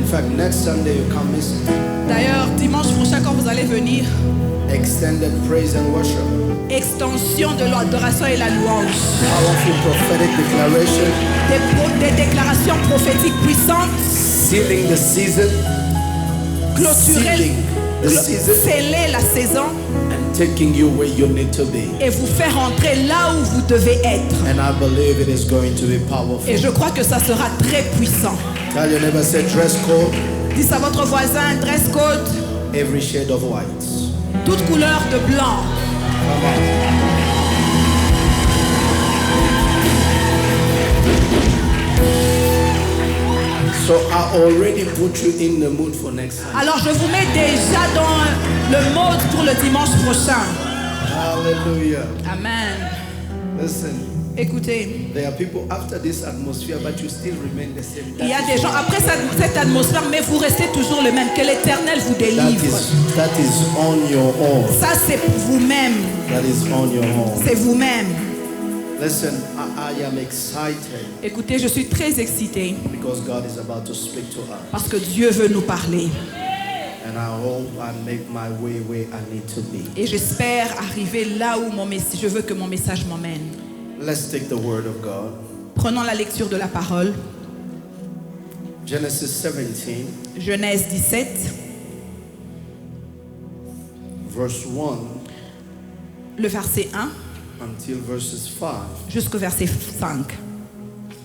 In fact, next Sunday you can't miss it. D'ailleurs, dimanche prochain, quand vous allez venir, Extended praise and worship. extension de l'adoration et la louange. Powerful prophetic declaration. Des déclarations prophétiques puissantes, Sealing the season. clôturer, Sealing the season. sceller la saison And taking you where you need to be. et vous faire entrer là où vous devez être. And I believe it is going to be powerful. Et je crois que ça sera très puissant. Tell your neighbor, say dress code. Dites à votre voisin, dress code, Every shade of white. toute couleur de blanc. Come on. So I already put you in the mood for next time. Alors je vous mets déjà dans le mode pour le dimanche prochain. Hallelujah. Amen. Listen, Écoutez, there are people after this atmosphere, but you still remain the same. il y a des gens après cette atmosphère, mais vous restez toujours le même. Que l'Éternel vous délivre. That is on your own. Ça c'est pour vous-même. That is on your own. C'est vous-même. Listen, I am excited Écoutez, je suis très excitée because God is about to speak to us. parce que Dieu veut nous parler. And I hope I make my way where I need to be. Et j'espère arriver là où je veux que mon message m'emmène. Let's take the word of God. Prenons la lecture de la parole. Genesis 17, Genèse 17, verse 1 le verset 1 until verses 5. jusqu'au verset 5.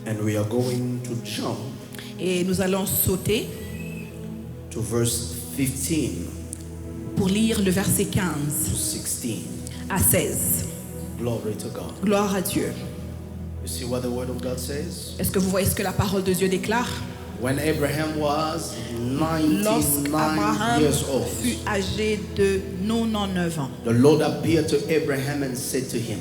And we are going to jump Et nous allons sauter to verse 15 pour lire le verset 15 to 16. à 16. Glory to God. Gloire à Dieu. You see what the word of God says? Est-ce que vous voyez ce que la parole de Dieu déclare? When Abraham was Lorsque 99 Abraham years old, fut âgé de 99 ans, the Lord appeared to Abraham and said to him,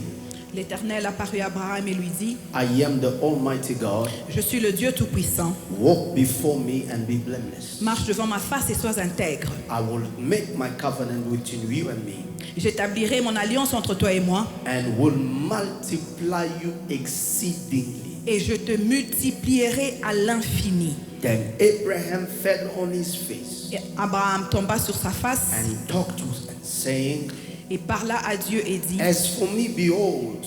l'Éternel apparut à Abraham et lui dit, I am the Almighty God. je suis le Dieu Tout-Puissant. Walk before me and be blameless. Marche devant ma face et sois intègre. I will make my covenant between you and me J'établirai mon alliance entre toi et moi and will multiply you exceedingly. et je te multiplierai à l'infini. Then Abraham fell on his face Et Abraham tomba sur sa face and talked to him, saying, et parla à Dieu et dit, As for me, behold,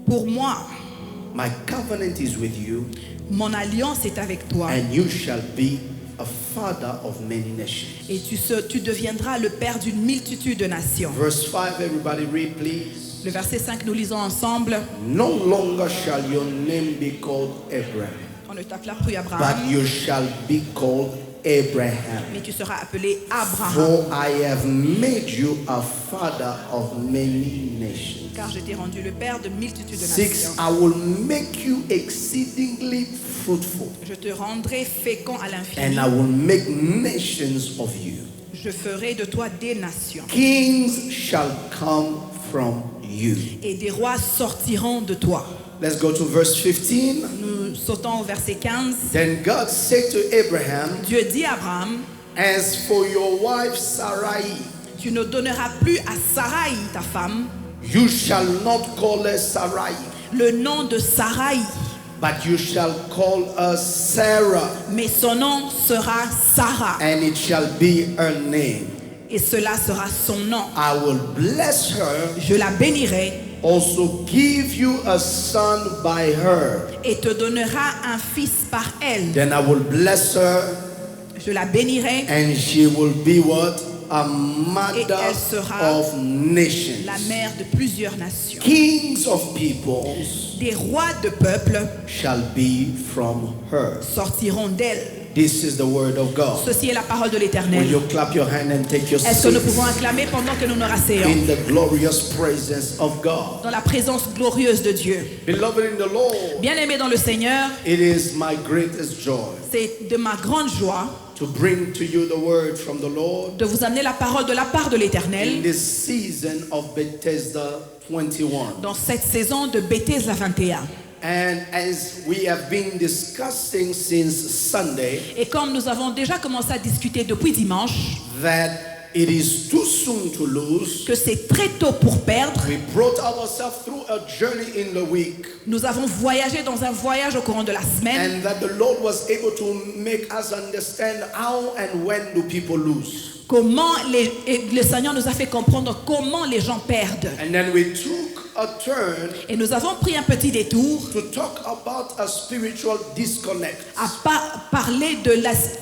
pour moi, my covenant is with you, mon alliance est avec toi and you shall be a father of many nations. et tu deviendras le père d'une multitude de nations. Verse 5, everybody read, please. Le verset 5, nous lisons ensemble. No longer shall your name be called Abraham, On ne t'appellera plus but Abraham, you shall be called Abraham. mais tu seras appelé Abraham, For I have made you a father of many nations. car je t'ai rendu le père de multitudes de 6, nations. I will make you exceedingly fruitful, Je te rendrai fécond à and l'infini. I will make nations of you. Je ferai de toi des nations, Kings shall come from you. et des rois sortiront de toi. Let's go to verse 15. Nous sautons au verset 15. Then God said to Abraham, Dieu dit à Abraham, As for your wife Sarai, tu ne donneras plus à Sarai, ta femme, you shall not call her Sarai, le nom de Sarai, but you shall call her Sarah, mais son nom sera Sarah, and it shall be her name. et cela sera son nom. I will bless her, Je la bénirai also give you a son by her. et te donnera un fils par elle. Then I will bless her, Je la bénirai, and she will be what? A et mother elle sera of nations. la mère de plusieurs nations. Kings of peoples Des rois de peuples shall be from her. sortiront d'elle. This is the word of God. Ceci est la parole de Will l'Éternel. you clap your hand and take your Est-ce que nous seat pouvons acclamer pendant que nous nous rasseyons in the glorious presence of God? dans la présence glorieuse de Dieu? Beloved in the Lord, Bien-aimés dans le Seigneur, it is my greatest joy c'est de ma grande joie to bring to you the word from the Lord de vous amener la parole de la part de in l'Éternel this season of Bethesda 21. dans cette saison de Bethesda 21. And as we have been discussing since Sunday, Et comme nous avons déjà commencé à discuter depuis dimanche, that it is too soon to lose. que c'est très tôt pour perdre. We brought ourselves through a journey in the week, Nous avons voyagé dans un voyage au courant de la semaine and that the Lord was able to make us understand how and when do people lose. et le Seigneur nous a fait comprendre comment les gens perdent. And then we took a turn Et nous avons pris un petit détour to talk about a spiritual disconnect à parler de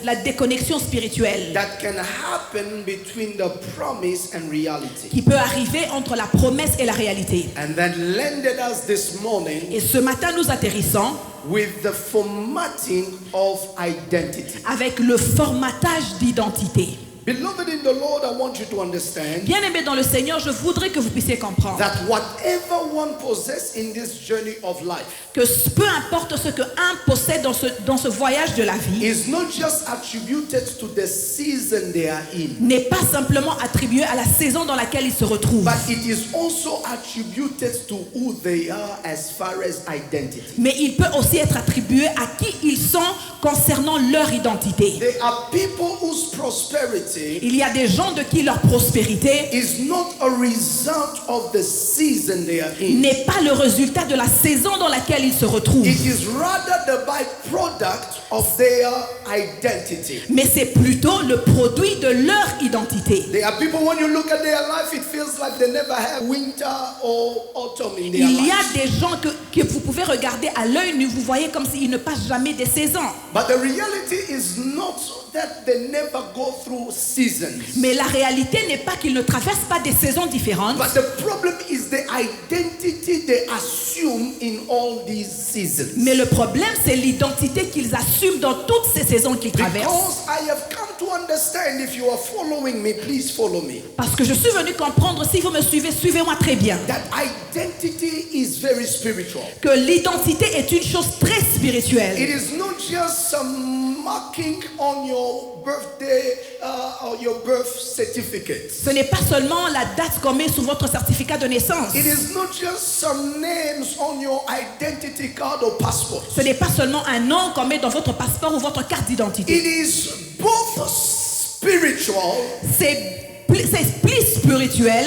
la déconnexion spirituelle that can happen between the promise and reality. qui peut arriver entre la promesse et la réalité. And then landed us this morning Et ce matin, nous atterrissons with the formatting of identity. avec le formatage d'identité. Beloved in the Lord, I want you to understand Bien-aimés dans le Seigneur, je voudrais que vous puissiez comprendre that whatever one possesses in this journey of life que peu importe ce qu'un possède dans ce voyage de la vie, is not just attributed to the season they are in, n'est pas simplement attribué à la saison dans laquelle ils se retrouvent, but it is also attributed to who they are as far as identity. mais il peut aussi être attribué à qui ils sont concernant leur identité. There are people whose prosperity Il y a des gens de qui leur prospérité is not a result of the season they are in. n'est pas le résultat de la saison dans laquelle ils se retrouvent, It is rather the byproduct of their identity. mais c'est plutôt le produit de leur identité. There are people, when you look at their life, it feels like they never have winter or autumn in their Il y a life. des gens que vous pouvez regarder à l'œil nu, vous voyez comme s'ils ne passent jamais des saisons. But the reality is not that they never go through seasons. Mais la réalité n'est pas qu'ils ne traversent pas des saisons différentes, But the problem is the identity they assume in all these seasons. mais le problème c'est l'identité qu'ils assument dans toutes ces saisons qu'ils traversent. Because I have come to understand, if you are following me, please follow me, Parce que je suis venu comprendre, si vous me suivez, suivez-moi très bien, that identity is very spiritual. que l'identité est une chose très spirituelle. It is not just some marking on your birthday or your birth certificate. Ce n'est pas seulement la date qu'on met sur votre certificat de naissance. It is not just some names on your identity card or passport. Ce n'est pas seulement un nom qu'on met dans votre passeport ou votre carte d'identité. It is both spiritual C'est plus spirituel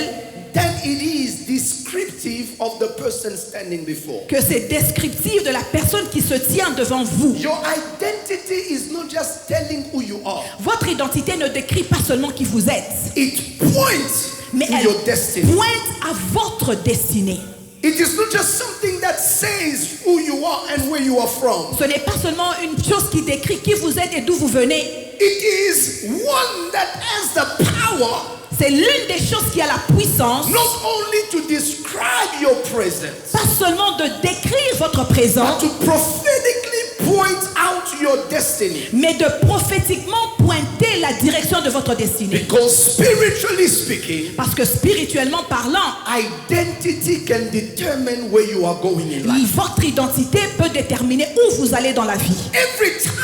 than it is descriptive of the person standing before. que c'est descriptif de la personne qui se tient devant vous. Your identity is not just telling who you are. Votre identité ne décrit pas seulement qui vous êtes, It points mais to elle your destiny. pointe à votre destinée. It is not just something that says who you are and where you are from. Ce n'est pas seulement une chose qui décrit qui vous êtes et d'où vous venez. It is one that has the power C'est l'une des choses qui a la puissance, not only to describe your presence, pas seulement de décrire votre présent, but to prophetically point out your destiny. mais de prophétiquement pointer la direction de votre destinée. Because spiritually speaking, Parce que spirituellement parlant, identity can determine where you are going in life. votre identité peut déterminer où vous allez dans la vie. Every time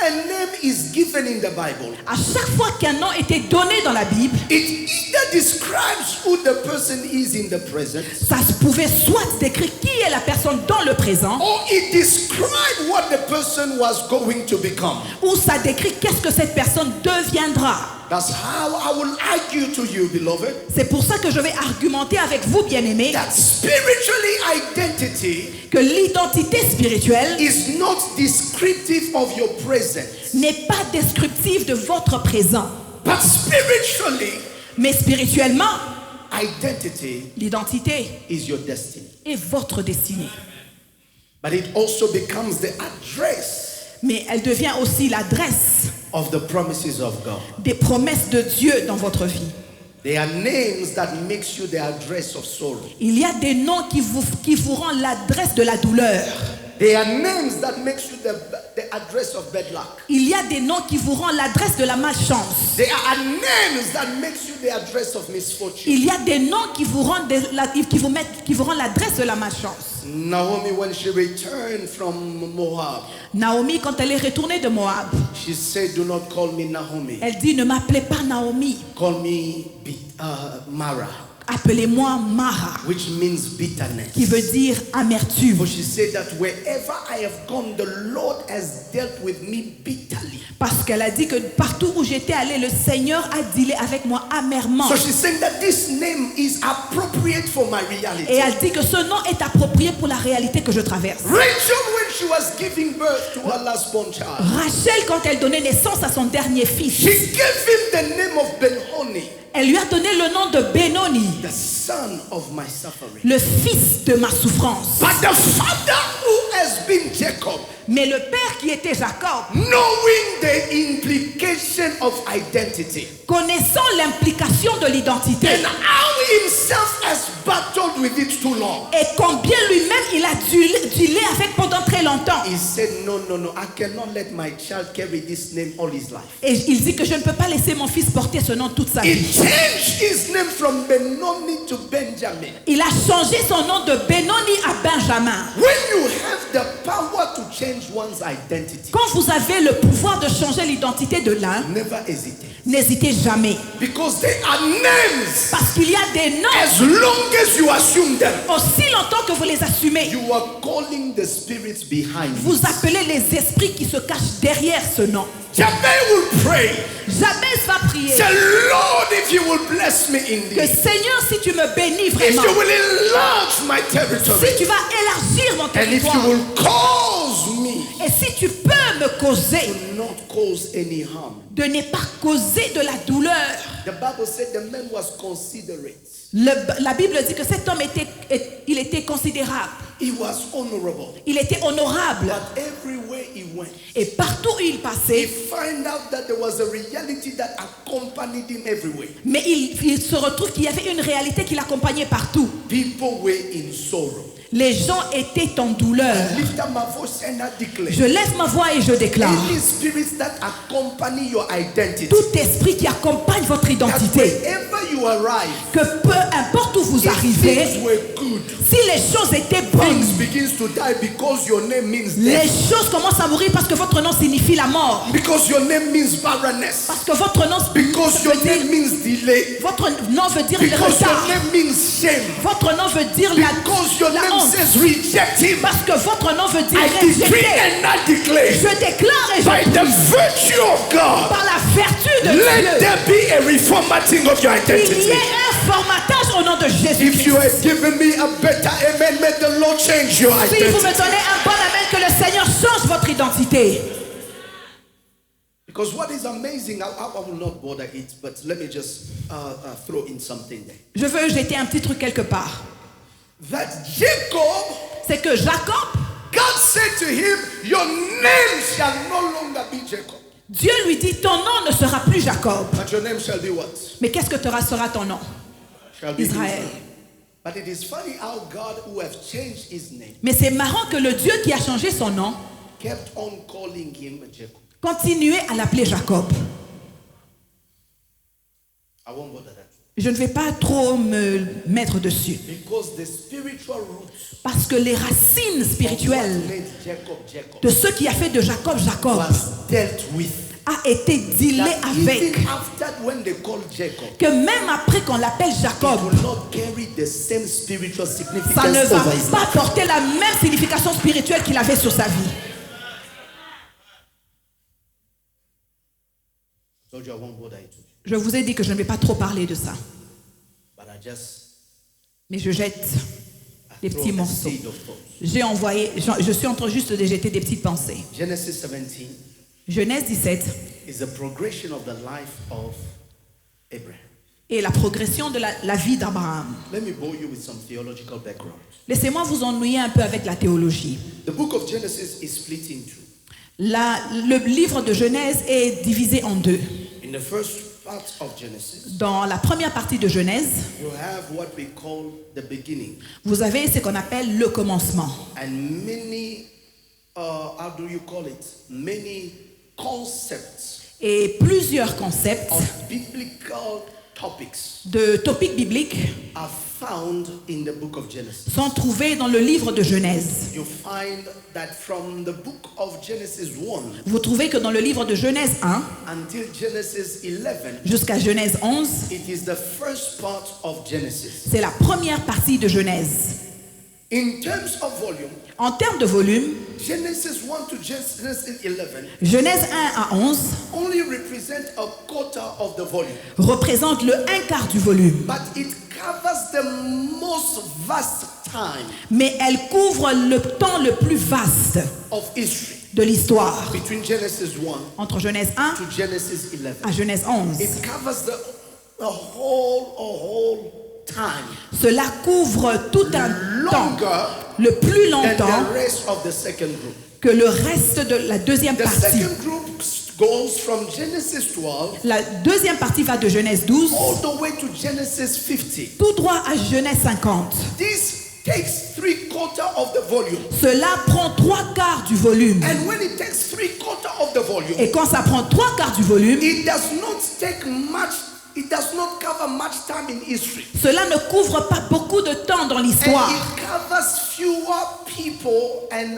a name is given in the Bible, À chaque fois qu'un nom était donné dans la Bible, it either describes who the person is in the present, ça se pouvait soit décrire qui est la personne dans le présent, or it describes what the person was going to become. ou ça décrit qu'est-ce que cette personne deviendra. That's how I will argue to you, beloved, C'est pour ça que je vais argumenter avec vous, bien-aimés, that spiritually identity que l'identité spirituelle is not descriptive of your present, n'est pas descriptive de votre présent. but spiritually, Mais spirituellement, identity l'identité is your destiny. est votre destinée. But it also becomes the address Mais elle devient aussi l'adresse of the promises of God. des promesses de Dieu dans votre vie. There are names that makes you the address of sorrow. Il y a des noms qui vous rendent l'adresse de la douleur. There are names that makes you the address of bad luck. Il y a des noms qui vous rendent l'adresse de la malchance. There are names that makes you the address of misfortune. Il y a des noms qui vous rendent l'adresse de la malchance. Naomi, when she returned from Moab, Naomi, quand elle est retournée de Moab, she said, "Do not call me Naomi. elle dit, ne m'appelez pas Naomi, Call me Mara," appelez-moi Mara, which means bitterness. qui veut dire amertume. For she said that wherever I have gone, the Lord has dealt with me bitterly. Parce qu'elle a dit que partout où j'étais allée, le Seigneur a dealé avec moi amèrement. So she's saying that this name is appropriate for my reality. Et elle dit que ce nom est approprié pour la réalité que je traverse. Rachel, when she was giving birth to her last born child, Rachel, quand elle donnait naissance à son dernier she fils, gave him the name of Ben-Honi, elle lui a donné le nom de Benoni, the son of my suffering. le fils de ma souffrance. But the father who has been Jacob, Mais le père qui était Jacob, knowing the implication of identity connaissant l'implication de l'identité and how himself has battled with it too long, et combien lui-même il a dealé avec pendant très longtemps, he said, no, I cannot let my child carry this name all his life. et il dit que je ne peux pas laisser mon fils porter ce nom toute sa He vie. changed his name from Benoni to Benjamin. Il a changé son nom de Benoni à Benjamin. When you have the power to change one's identity, Quand vous avez le pouvoir de changer l'identité de l'un, never hesitate. n'hésitez jamais. Because they are names. Parce qu'il y a des noms, As long as you assume them, aussi longtemps que vous les assumez, you are calling the spirits behind vous it. appelez les esprits qui se cachent derrière ce nom. Jabez will pray. Jabez va prier Say, Lord, if you will bless me que indeed, Seigneur, si tu me bénis if vraiment, you will enlarge my territory, si tu vas élargir mon and if you territoire, will cause me et si tu peux me causer to not cause any harm. de ne pas causer de la douleur. The Bible said the man was considerate. La Bible dit que cet homme il était considérable, He was honorable. il était honorable. But everywhere he went, Et partout où il he passait, found out that there was a reality that accompanied him everywhere. mais il se retrouve qu'il y avait une réalité qui l'accompagnait partout. People were in sorrow. Les gens étaient en douleur. Lift up my voice and I declare. Je lève ma voix et je déclare. Any spirits that accompany your identity, Tout esprit qui accompagne votre that identité, wherever you arrive, que peu importe où vous if arrivez, things were good, si les choses étaient bonnes, things begins to die because your name means les death, choses commencent à mourir parce que votre nom signifie la mort. because your name means barrenness, Parce que votre nom because your veut dire, name means delay, votre nom veut dire le because your retard. name means shame, Votre nom veut dire because your la name honte. says reject him. Parce que votre nom veut dire I decree rejeter. and I declare, Je déclare et by je the prie, virtue of God, par la vertu de let Dieu, there be a reformatting of your qu'il y identity. ait un formatage au nom de Jésus. If you have given me a better amen, may the Lord change your Si vous me identity. donnez un bon amen, que le Seigneur change votre identité. Because what is amazing, I will not bother it, but let me just throw in something there. Je veux jeter un petit truc quelque part. That Jacob, C'est que Jacob, God said to him, your name shall no longer be Jacob, Dieu lui dit, ton nom ne sera plus Jacob. but your name shall be what? Mais qu'est-ce que sera ton nom? Shall be Israël. But it is funny how God, who have changed his name, Mais c'est marrant que le Dieu qui a changé son nom kept on calling him Jacob. continuait à l'appeler Jacob. I won't bother that. Je ne vais pas trop me mettre dessus. Because the spiritual roots Parce que les racines of what spirituelles made Jacob Jacob de ce qui a fait de Jacob Jacob was dealt with. a été dealé That avec. even after when they called Jacob, Que même après qu'on l'appelle it Jacob, will not carry the same spiritual ça ne significance va over his pas life. porter la même signification spirituelle qu'il avait sur sa vie. So I won't bother it. Je vous ai dit que je ne vais pas trop parler de ça. But I just Mais je jette des throw petits a morceaux. seed of thought. Je suis en train juste de jeter des petites pensées. Genesis 17 Genèse 17 is a progression of the life of Abraham. est la progression de la vie d'Abraham. Let me bore you with some theological background. Laissez-moi vous ennuyer un peu avec la théologie. The book of Genesis is split in two. Le livre de Genèse est divisé en deux. In the first part of Genesis, Dans la première partie de Genèse, you have what we call the beginning. vous avez ce qu'on appelle le commencement. And many, how do you call it? Many concepts Et plusieurs concepts of biblical topics de topics bibliques are found in the book of Genesis. sont trouvés dans le livre de Genèse. You find that from the book of Genesis 1 Vous trouvez que dans le livre de Genèse 1 until Genesis 11, jusqu'à Genèse 11, it is the first part of Genesis. c'est la première partie de Genèse. In terms of volume, En termes de volume, Genesis 1 to Genesis 11 Genèse 1 à 11 only represent a quarter of the volume, représente le 1/4 du volume. but it covers the most vast time Mais elle couvre le temps le plus vaste of history de l'histoire. between Genesis 1 Entre Genèse 1 to Genesis 11. à Genèse 11. It covers the whole time Cela couvre tout un temps, longer le plus than longtemps the rest of the second group. que le reste de la deuxième The partie. second group goes from Genesis 12 La deuxième partie va de Genèse 12 all the way to Genesis 50. tout droit à Genèse 50. This takes 3/4 of the volume. Cela prend 3/4 du volume. And when it takes 3/4 of the volume, Et quand ça prend 3/4 du volume, it does not cover much time in history. cela ne couvre pas beaucoup de temps dans And l'histoire. it covers fewer people and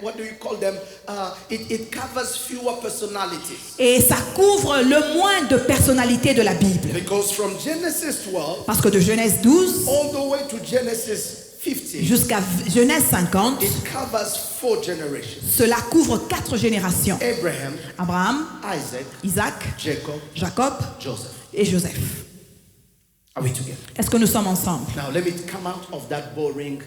what do you call them? It covers fewer personalities. Et ça couvre le moins de personnalités de la Bible. Because from Genesis 12 Parce que de Genèse 12 all the way to Genesis 50, jusqu'à Genèse 50, it covers 4 generations. cela couvre 4 générations. Abraham, Abraham, Isaac, Isaac, Jacob, Jacob Joseph. et Joseph. Are we together? Est-ce que nous sommes ensemble? Now let me come out of that boring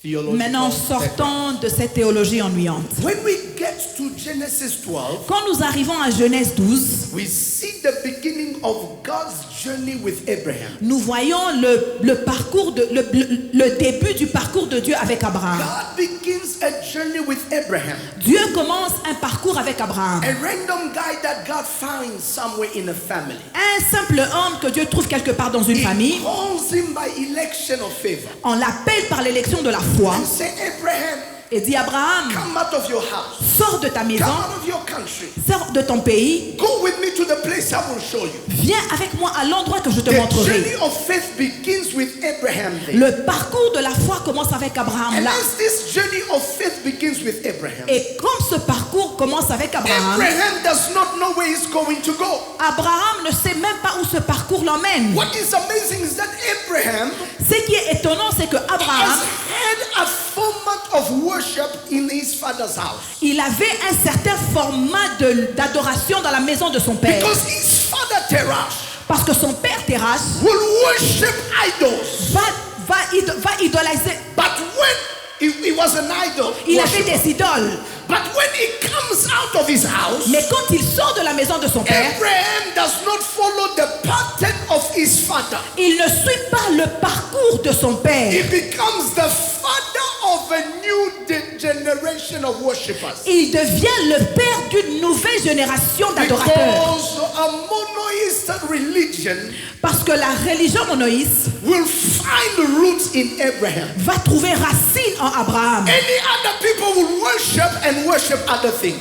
theological Maintenant, background. sortons de cette théologie ennuyante. When we get to Genesis 12, Quand nous arrivons à Genèse 12, we see the beginning of God's journey with Abraham. nous voyons le parcours le début du parcours de Dieu avec Abraham. God begins a journey with Abraham, Dieu commence un parcours avec Abraham. a random guy that God finds somewhere in a family. Un simple homme que Dieu trouve quelque part dans une He famille. calls him by election of favor On l'appelle par l'élection de la foi and say, Abraham, et dit Abraham, come out of your house, sors de ta maison, come out of your country, sors de ton pays, go with me to the place I will show you. viens avec moi à l'endroit que je te The montrerai. journey of faith begins with Abraham there. Le parcours de la foi commence avec Abraham And là. as this journey of faith begins with Abraham, Et comme ce parcours commence avec Abraham, Abraham does not know where he's going to go. Abraham ne sait même pas où ce parcours l'emmène. What is amazing is that Abraham Ce qui est étonnant, c'est que Abraham, has had a format of worship in his father's house. il avait un certain format d'adoration dans la maison de son père. Because his father Terach Parce que son père Terach will worship idols. va idoliser. But when he was an idol Il avait worshiper, des idoles. but when he comes out of his house, Mais quand il sort de la maison de son père, Abraham does not follow the pattern of his father. il ne suit pas le parcours de son He père. becomes the father of a new generation of worshippers. Il devient le père d'une nouvelle génération d'adorateurs. Because a monotheistic religion Parce que la religion monoïste will find roots in Abraham. va trouver racine en Abraham. Any other people will worship and worship other things.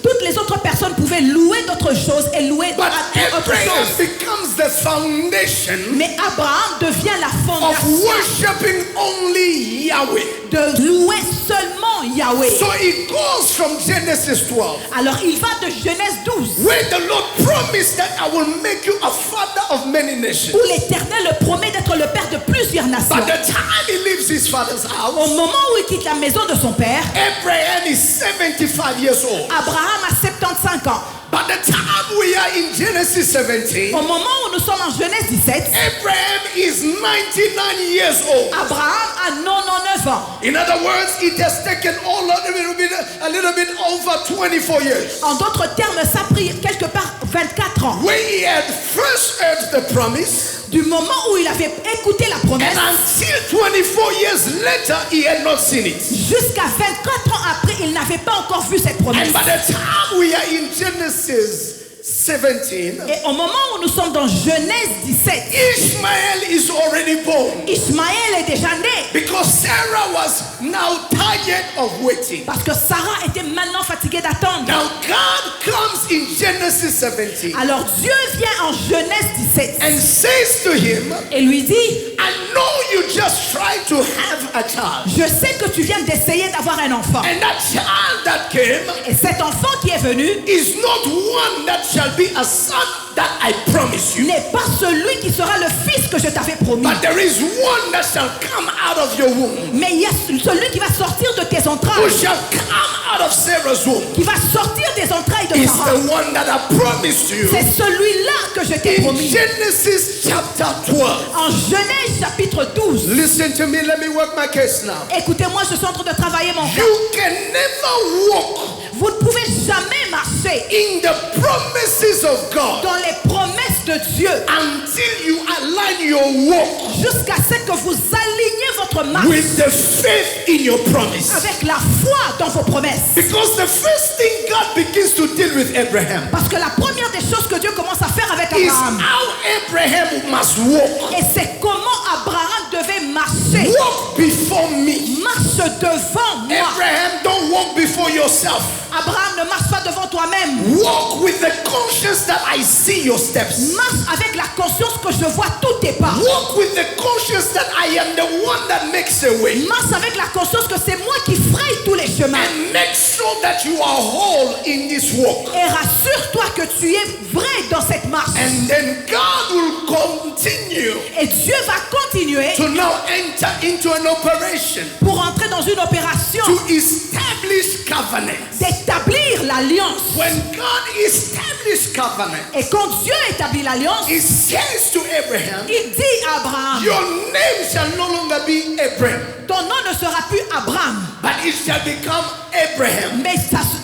Toutes les autres personnes pouvaient louer d'autres choses et louer But autre Abraham chose. becomes the foundation Mais Abraham devient la of fondation worshiping only Yahweh. de louer seulement Yahweh. So it goes from Genesis 12, Alors il va de Genèse 12, where the Lord promised that I will make you a father of many nations. où l'Éternel le promet d'être le père de plusieurs nations. By the time he leaves his father's Au house, moment où il quitte la maison de son père, Abraham is 75 years old. Abraham a 75 ans. By the time we are in Genesis 17, Au moment où nous sommes en Genèse 17, Abraham is 99 years old. Abraham a 99 ans. In other words, it has taken a little bit over 24 years. En d'autres termes, ça a pris quelque part 24 ans. When he had first heard the promise, Du moment où il avait écouté la promesse, and until 24 years later, he had not seen it. jusqu'à 24 ans après, il n'avait pas encore vu cette promesse. And by the time we are in Genesis 17, Et au moment où nous sommes dans Genèse 17, Ishmael is already born. Ismaël est déjà né. Because Sarah was now tired of waiting. Parce que Sarah était maintenant fatiguée d'attendre. Now God comes in Genesis 17 Alors Dieu vient en Genèse 17 and says to him, et lui dit, I know you just tried to have a child. je sais que tu viens d'essayer d'avoir un enfant. And that child that came Et cet enfant qui est venu is not one that shall be a son that I promise you, n'est pas celui qui sera le fils que je t'avais promis. but there is one that shall come out of your womb, Mais il y a celui qui va sortir de tes who entrailles, shall come out of Sarah's womb, qui va sortir des entrailles de is Sarah. the one that I promised you. C'est celui-là que je t'ai In promis. Genesis chapter 12. En Genèse chapitre 12. Listen to me, let me work my case now. Écoutez-moi, je suis en train de travailler mon cas. You can never walk Vous ne pouvez jamais marcher in the promises of God dans les promesses de Dieu until you align your walk jusqu'à ce que vous alignez votre marche with the faith in your promise. avec la foi dans vos promesses. Because the first thing God begins to deal with Abraham Parce que la première des choses que Dieu commence à faire avec is Abraham, how Abraham must walk. et c'est comment Abraham devait marcher. Walk before me. Marche devant moi. Abraham, don't walk before yourself. Abraham, ne marche pas devant toi-même. Walk with the conscience that I see your steps. Marche avec la conscience que je vois tous tes pas. Walk with the conscience that I am the one that makes a way. Marche avec la conscience que c'est moi qui fraye tous les chemins. And make sure that you are whole in this walk. Et rassure-toi que tu es vrai dans cette marche. And then God will continue Et Dieu va continuer to now enter into an operation pour entrer dans une opération to establish covenant. d'établir l'alliance. When God established covenant, Et quand Dieu établit l'alliance, He says to Abraham, il dit à Abraham, your name shall no longer be Abraham, ton nom ne sera plus Abraham, but it shall become Abraham. mais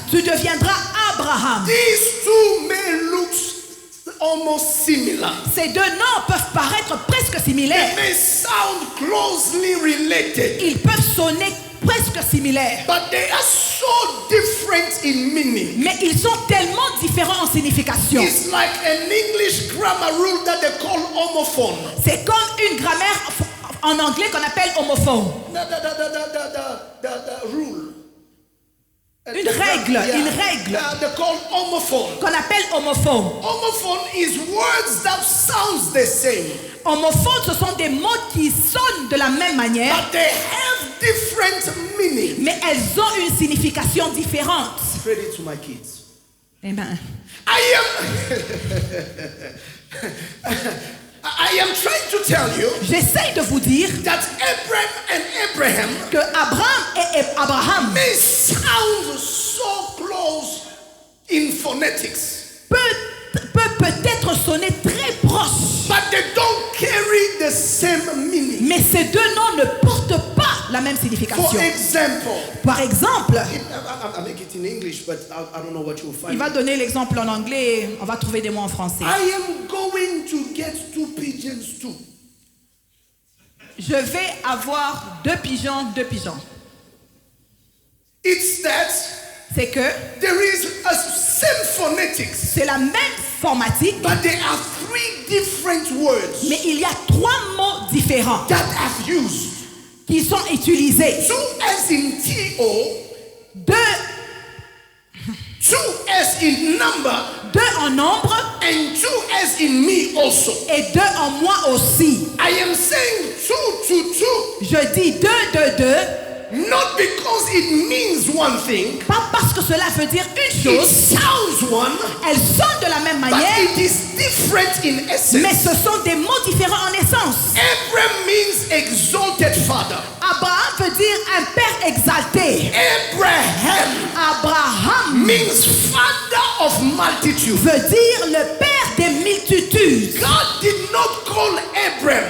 tu deviendras Abraham. These two may look almost similar. Ces deux noms peuvent paraître presque They similaires. may sound closely related, Ils peuvent sonner presque similaires. but they are so different in meaning. Mais ils sont tellement différents en signification. It's like an English grammar rule that they call homophone. C'est comme une grammaire en anglais qu'on appelle homophone. The rule. Une règle, une règle They call homophone. qu'on appelle homophone. Homophone is words that sounds the same, Homophone, ce sont des mots qui sonnent de la même manière, but they have different meaning. mais elles ont une signification différente. Read it to my kids. Amen. I am trying to tell you J'essaye de vous dire that Abraham and Abraham que Abraham et Abraham may sound so close in phonetics, peut-être sonner très proche, but they don't carry the same meaning. mais ces deux noms ne portent pas la même For signification. example, Par exemple, I make it in English, but I don't know what you'll il find. va donner l'exemple en anglais et on va trouver des mots en français. I am going to get 2 pigeons too. Je vais avoir deux pigeons. It's that C'est que there is a same phonetics, c'est la même formatique, but there are 3 different words mais il y a trois mots différents that I've used. qui sont utilisés. 2 as in T-O, Deux 2 as in number, en nombre and 2 as in me also. et deux en moi aussi. I am saying 2 to 2, Je dis deux, not because it means one thing, pas parce que cela veut dire une it chose, sounds one, elles sonnent de la même but manière, it is different in mais essence. ce sont des mots différents en essence. Abraham means exalted father. Abraham veut dire un père exalté. Abraham Means father of multitude. veut dire le père des multitudes. God did not call Abraham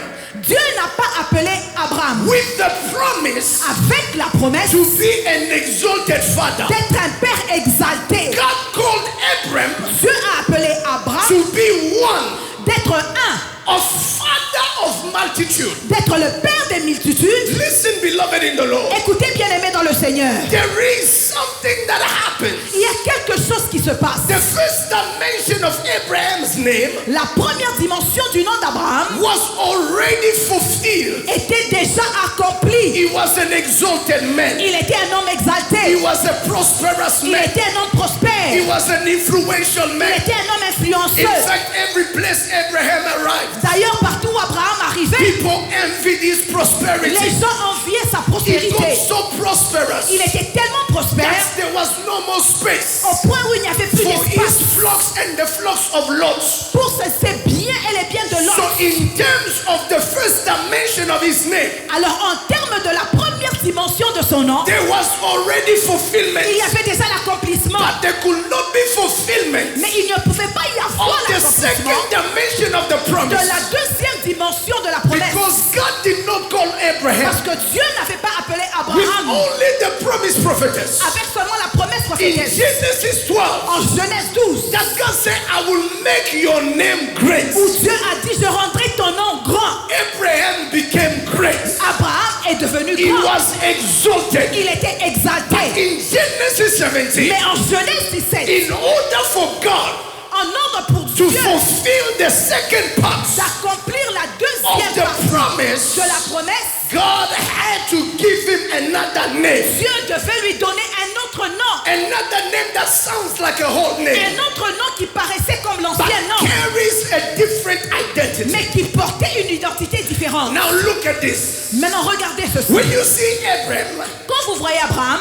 Dieu n'a pas appelé Abraham with the promise avec la promesse to be an exalted father. d'être un père exalté. God called Abraham Dieu a appelé Abraham to be one d'être un, of father of multitude. d'être le père des multitudes. Listen, beloved in the Lord. Écoutez, bien-aimés dans le Seigneur, There is something that happens. il y a quelque chose qui se passe. The first dimension of Abraham's name La première dimension du nom d'Abraham was already fulfilled. était déjà accomplie. He was an exalted man. Il était un homme He exalté. was a prosperous Il man. était un homme prospère. He was an influential Il man. était un homme In influenceur. fact, every place Abraham arrived, D'ailleurs, partout où Abraham arrivait, people envied his les prosperity. gens enviaient sa He got prospérité. so prosperous Il était tellement prospère that there was no more space au point où il n'y avait plus for d'espace his flocks and the flocks of Lot. pour ses biens et les biens de So l'homme. in terms of the first dimension of his name, Alors, en termes de la première dimension de son nom, there was already fulfillment, il y avait déjà l'accomplissement. but there could not be fulfillment Mais il ne pouvait pas y avoir of the second l'accomplissement dimension of the de promise, la deuxième dimension de la promesse. because God did not call Abraham Parce que Dieu n'avait pas appelé with Abraham only the promise prophetess. avec seulement la promesse In prophétesse. Genesis 12, En Genèse 12, that God said, I will make your name great. où Dieu a dit, je rendrai ton nom grand. Abraham became great. Abraham est devenu He grand. was exalted. Il était exalté. In Genesis 17, Mais en Genèse 17, in order for God en ordre pour to Dieu fulfill the second part d'accomplir la of deuxième the partie promise, de la promesse, God had to give him another name. Dieu devait lui donner un autre nom. Another name that sounds like a whole name, Un autre nom qui paraissait comme but l'ancien nom, carries a different identity. mais qui portait une identité différente. Now look at this. Maintenant, regardez ceci. When you see Abraham, Quand vous voyez Abraham,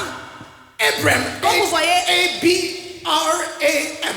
quand vous voyez, A-B-R-A-M,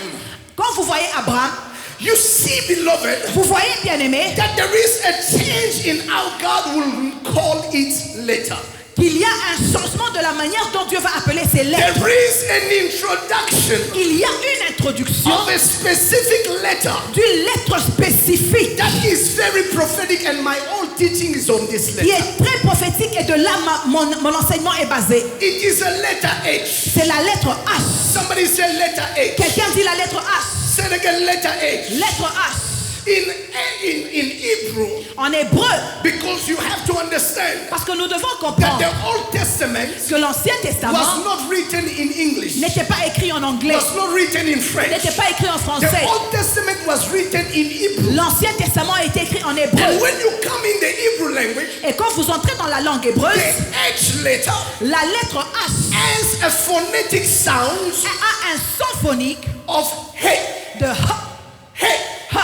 quand vous voyez Abraham, you see, beloved, vous voyez, bien-aimé, that there is a change in how God will call it later. qu'il y a un changement de la manière dont Dieu va appeler ses lettres. There is an introduction Il y a une introduction of a specific letter d'une lettre spécifique that is very prophetic, and my whole teaching is on this qui letter. est très prophétique et de là mon enseignement est basé. It is a letter H. C'est la lettre H. Somebody say letter H. Quelqu'un dit la lettre H. Say it again, letter H. Lettre H. In Hebrew, En hébreu, because you have to understand parce que nous devons that comprendre the Old Testament que l'Ancien Testament was not written in English, n'était pas écrit en anglais, was not written in French. n'était pas écrit en The français. Old Testament was written in Hebrew. L'Ancien Testament a été écrit en hébreu. And when you come in the Hebrew language, Et quand vous entrez dans la langue hébreuse, the H letter la lettre H has a phonetic sound a un son phonique of hey, de H, hey, H,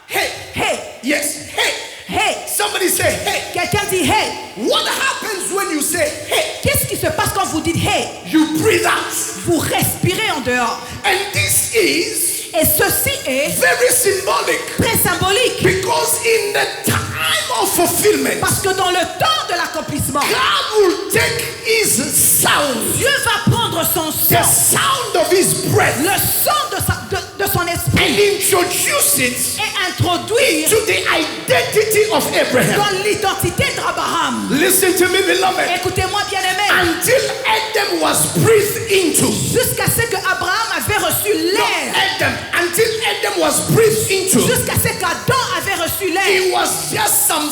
hey. hey, Yes, hey. hey. Somebody say hey. Quelqu'un dit hey. What happens when you say hey? Qu'est-ce qui se passe quand vous dites hey? You breathe out. Vous respirez en dehors. And this is Et ceci est very symbolic, très symbolique. because in the time of fulfillment, Parce que dans le temps de l'accomplissement, God will take his sound, Dieu va prendre son the son, sound of his breath, le son de son and esprit introduce it et introduire to the identity of Abraham. dans l'identité d'Abraham. Listen to me, beloved. Écoutez-moi bien aimé. Until Adam was breathed into, Jusqu'à ce que Abraham avait reçu l'air. until Adam was breathed into, Jusqu'à ce qu'Adam avait reçu l'air. he was just some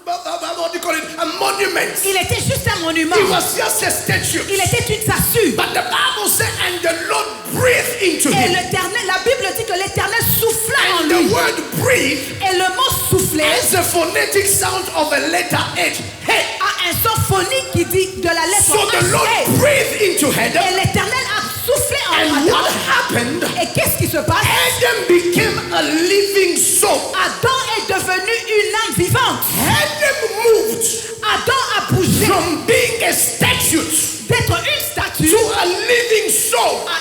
what do you call it? A monument. Il était juste un monument. He was just a statue. Il était une statue. But the Bible said, and the Lord breathed into Et him. l'Éternel, la Bible dit que l'Éternel souffla en And lui. the word breathe Et le mot souffler has a phonetic sound of a letter H. Hey. a un son phonique qui dit de la lettre So the Lord H. breathed into Adam. Et l'Éternel a soufflé en And what Adam. happened? Et qu'est-ce qui se passe? Adam became a living soul. Adam est devenu une âme vivante. Adam moved Adam a bougé from being a statue d'être une statue to a living soul à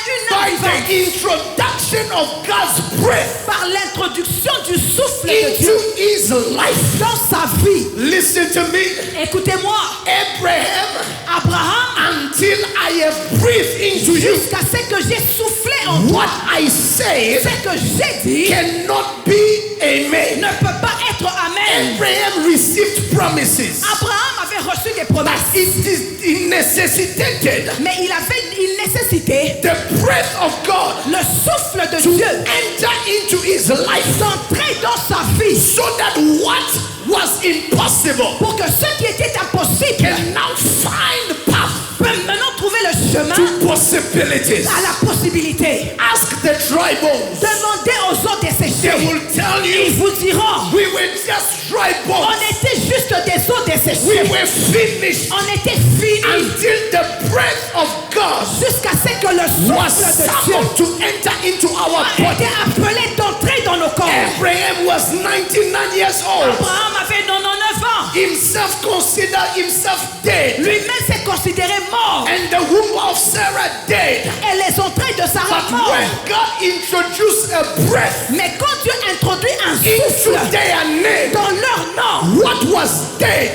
une by âme vivante the introduction of God's breath par l'introduction du souffle de Dieu into his life. dans sa vie. Listen to me, Écoutez-moi, Abraham, Abraham, until I have breathed into you, jusqu'à ce que j'ai soufflé en toi, what I say ce que j'ai dit cannot be amen. ne peut pas être amen. Abraham received promises, Abraham avait reçu des promesses, it necessitated mais il nécessitait the breath of God le souffle de to Dieu enter into his life, d'entrer dans sa vie so that what was impossible pour que ce qui était impossible can now find path peut maintenant trouver le chemin to possibilities. à la possibilité. Ask the dry bones, Demandez aux os desséchés. péché, they will tell ils you, vous diront, we were just dry on bones. était juste des os We desséchés. were finished On était finis until the breath of God jusqu'à ce que le was souffle de Dieu summoned to enter into our a été body. appelé d'entrer dans nos corps. Abraham was 99 years old. Abraham avait 99 ans. Himself considered himself dead. Lui-même s'est considéré mort. And the womb of Sarah dead. Et les entrailles de Sarah But mort. when God introduced a breath Mais quand Dieu introduit un into souffle their name, dans leur nom, what was dead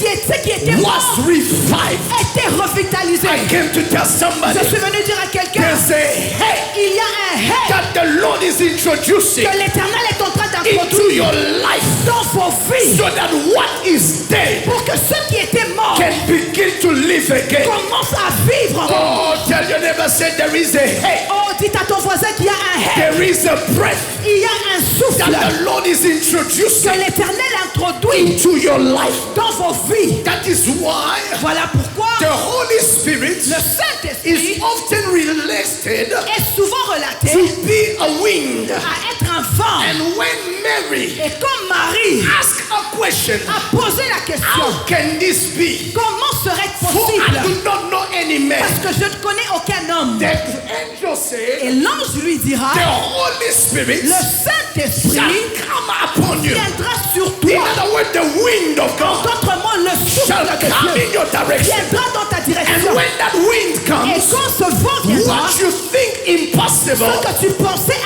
ce qui était mort was revived. était revitalisé. I came to tell somebody, Je suis venu dire à quelqu'un, there's a hey il y a un hey that the Lord is introducing que l'Éternel est en train into d'introduire your life dans vos vies so that what is dead pour que ceux qui étaient morts can begin to live again. commencent à vivre. Oh, tell your neighbor, say there is a hey, Oh, dites à ton voisin qu'il y a un hey, there is a breath il y a un souffle that the Lord is que introducing l'Éternel introduit into your life. dans vos vies. That is why Voilà pourquoi the Holy Spirit le Saint-Esprit is often related est souvent relaté to be a wind. à être un vent. And when Mary Et comme Marie asked a question, a posé la question, how can this be? comment serait-il For I possible? do not know any man. Parce que je ne connais aucun homme. The angel said, Et l'ange lui dira, the Holy Spirit le shall Saint-Esprit come upon you. viendra sur In toi. other words, the wind of God D'autres mots, le shall souffle de come Dieu in your direction. viendra dans ta And direction. when that wind Et comes, quand ce vent viendra, what you think ce impossible que tu pensais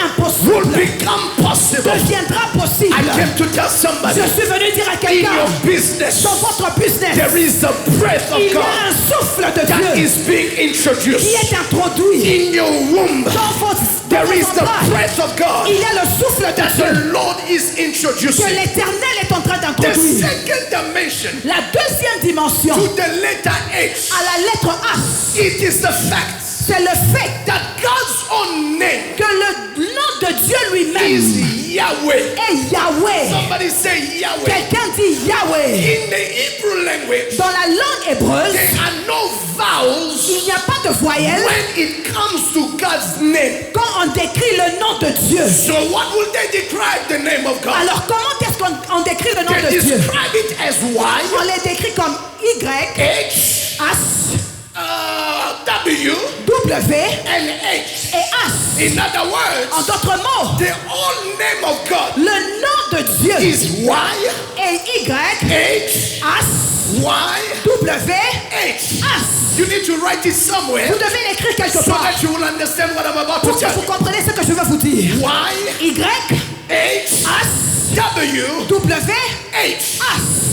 will impossible become possible. deviendra possible. I came to tell somebody, Je suis venu dire à in quelqu'un, your business, dans votre business, there is the breath of il y a God un souffle de that Dieu is being qui introduced. est introduit In your womb, dans vos there is the entrailles. breath of God Il y a le souffle de that Dieu the Lord is que introducing. l'Éternel est en train The d'introduire. second dimension La deuxième dimension, to the letter H, à la lettre H, it is the fact c'est le fait that God's own name que le nom de Dieu lui-même is Yahweh. est Yahweh. Somebody say Yahweh. Quelqu'un dit Yahweh. In the Hebrew language, Dans la langue hébreuse, there are no vowels il n'y a pas de voyelle when it comes to God's name. quand on décrit le nom de Dieu. So what will they describe the name of God? Alors comment est-ce qu'on décrit le nom They de Dieu? describe it as Y, On les décrit comme Y, H, H, W, W and H. et H. In other En words, d'autres mots, the whole name of God le nom de Dieu is Y, est Y, H, H, Y, W, H. H. You need to write it somewhere Vous devez l'écrire quelque so part that you will understand what I'm about to pour que tell vous you. compreniez ce que je veux vous dire. Y, Y, H, H, W, W, H. H.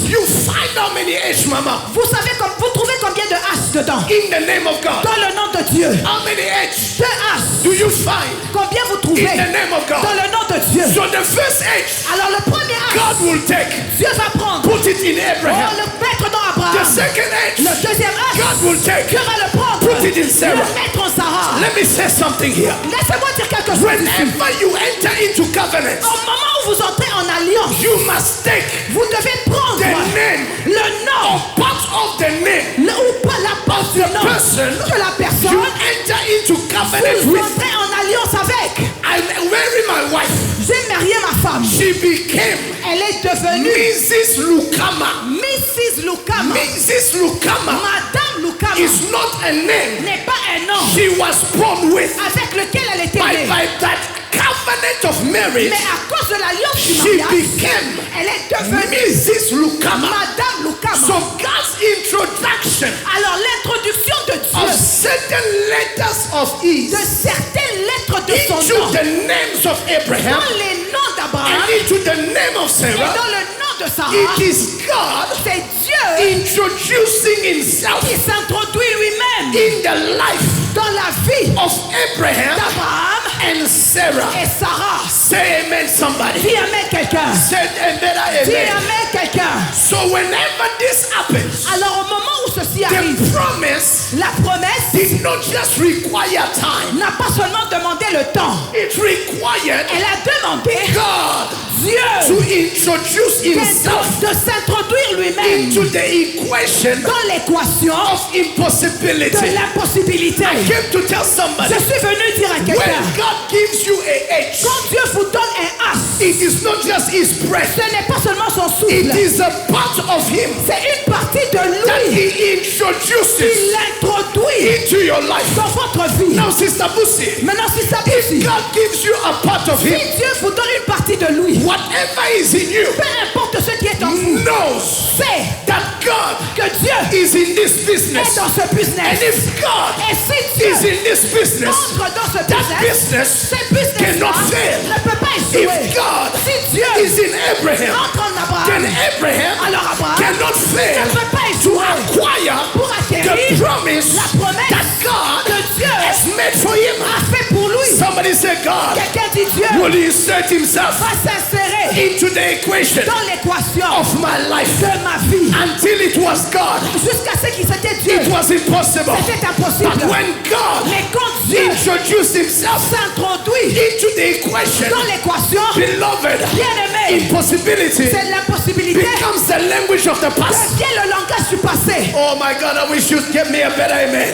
You find how many H, Mama, Vous savez, vous trouvez combien de H dedans? in the name of God. Dans le nom de Dieu. How many H 2 H. do you find Combien vous in trouvez the name of dans God? le nom de Dieu? So the first H, Alors le premier H, God will take, Dieu va prendre. put it in Oh, Abraham. le mettre dans The Abraham. second Le H, deuxième H, God will take, Dieu va le prendre. put it in Sarah. Le mettre en Sarah. Let me say something here. Laissez-moi dire quelque chose ici. Whenever you enter into covenant, Au moment où vous entrez en alliance, you must take vous devez prendre the name le nom, or part of the name ou pas la part of du the nom person que la you personne enter into covenant vous with. entrez en alliance avec. I marry my wife. J'ai marié ma femme. She became Elle est devenue Mrs. Lukama. Mrs. Lukama. Mrs. Lukama Madame Lukama is not a name n'est pas un nom she was born with. avec lequel elle était née. By that covenant of marriage, Mais à cause de l'alliance du she mariage, became elle est devenue Mrs. Lukama. Madame Lukama. So God's introduction Alors l'introduction de of Dieu certain letters of ease de certaines lettres de son into nom the names of Abraham dans les noms d'Abraham and into the name of et Sarah, dans le nom de Sarah, it is God c'est Dieu introducing himself qui s'introduit lui-même in the life dans la vie of Abraham d'Abraham and Sarah. et Sarah. Say amen, somebody. Dis amen quelqu'un. Say amen, Dis amen. amen quelqu'un. So whenever this happens, Alors au moment où ceci the arrive, promise la promesse did not just require time. n'a pas seulement demandé le temps, It required elle a demandé God Dieu to introduce himself de s'introduire lui-même into the equation dans l'équation of impossibility. de l'impossibilité. I came to tell somebody, Je suis venu dire à when quelqu'un, God gives you a edge, Quand Dieu vous donne un as, it is not just his breath. ce n'est pas seulement son It souffle. is a part of him C'est une partie de that lui. he introduces Il l'introduit into your life. dans votre vie. Now, Sister Busi, Maintenant, si ça peut, God gives you a part of si him. Dieu vous donne une partie de lui, Whatever is in you peu importe ce qui est en vous, knows c'est that God que Dieu is in this est business. dans ce And business. if God Et si Dieu is in this business, entre dans ce that business, business ce business cannot fail. ne peut pas échouer. If God Si Dieu is in Abraham, entre en then Abraham, Abraham alors Abraham cannot fail ne peut pas to échouer acquire pour the acquérir promise la promesse that God que Dieu has made for him. a fait pour lui. Somebody say, God Quelqu'un dit Dieu will insert himself va s'insérer into the equation dans l'équation of my life. de ma vie. Until it was God, Jusqu'à ce qu'il c'était Dieu, it was impossible. c'était impossible. But when God Mais quand Dieu introduced himself s'introduit into the equation, dans l'équation, beloved, bien-aimé, impossibility c'est l'impossibilité becomes the language of the past. devient le langage du passé. Oh my God, I wish you'd give me a better amen.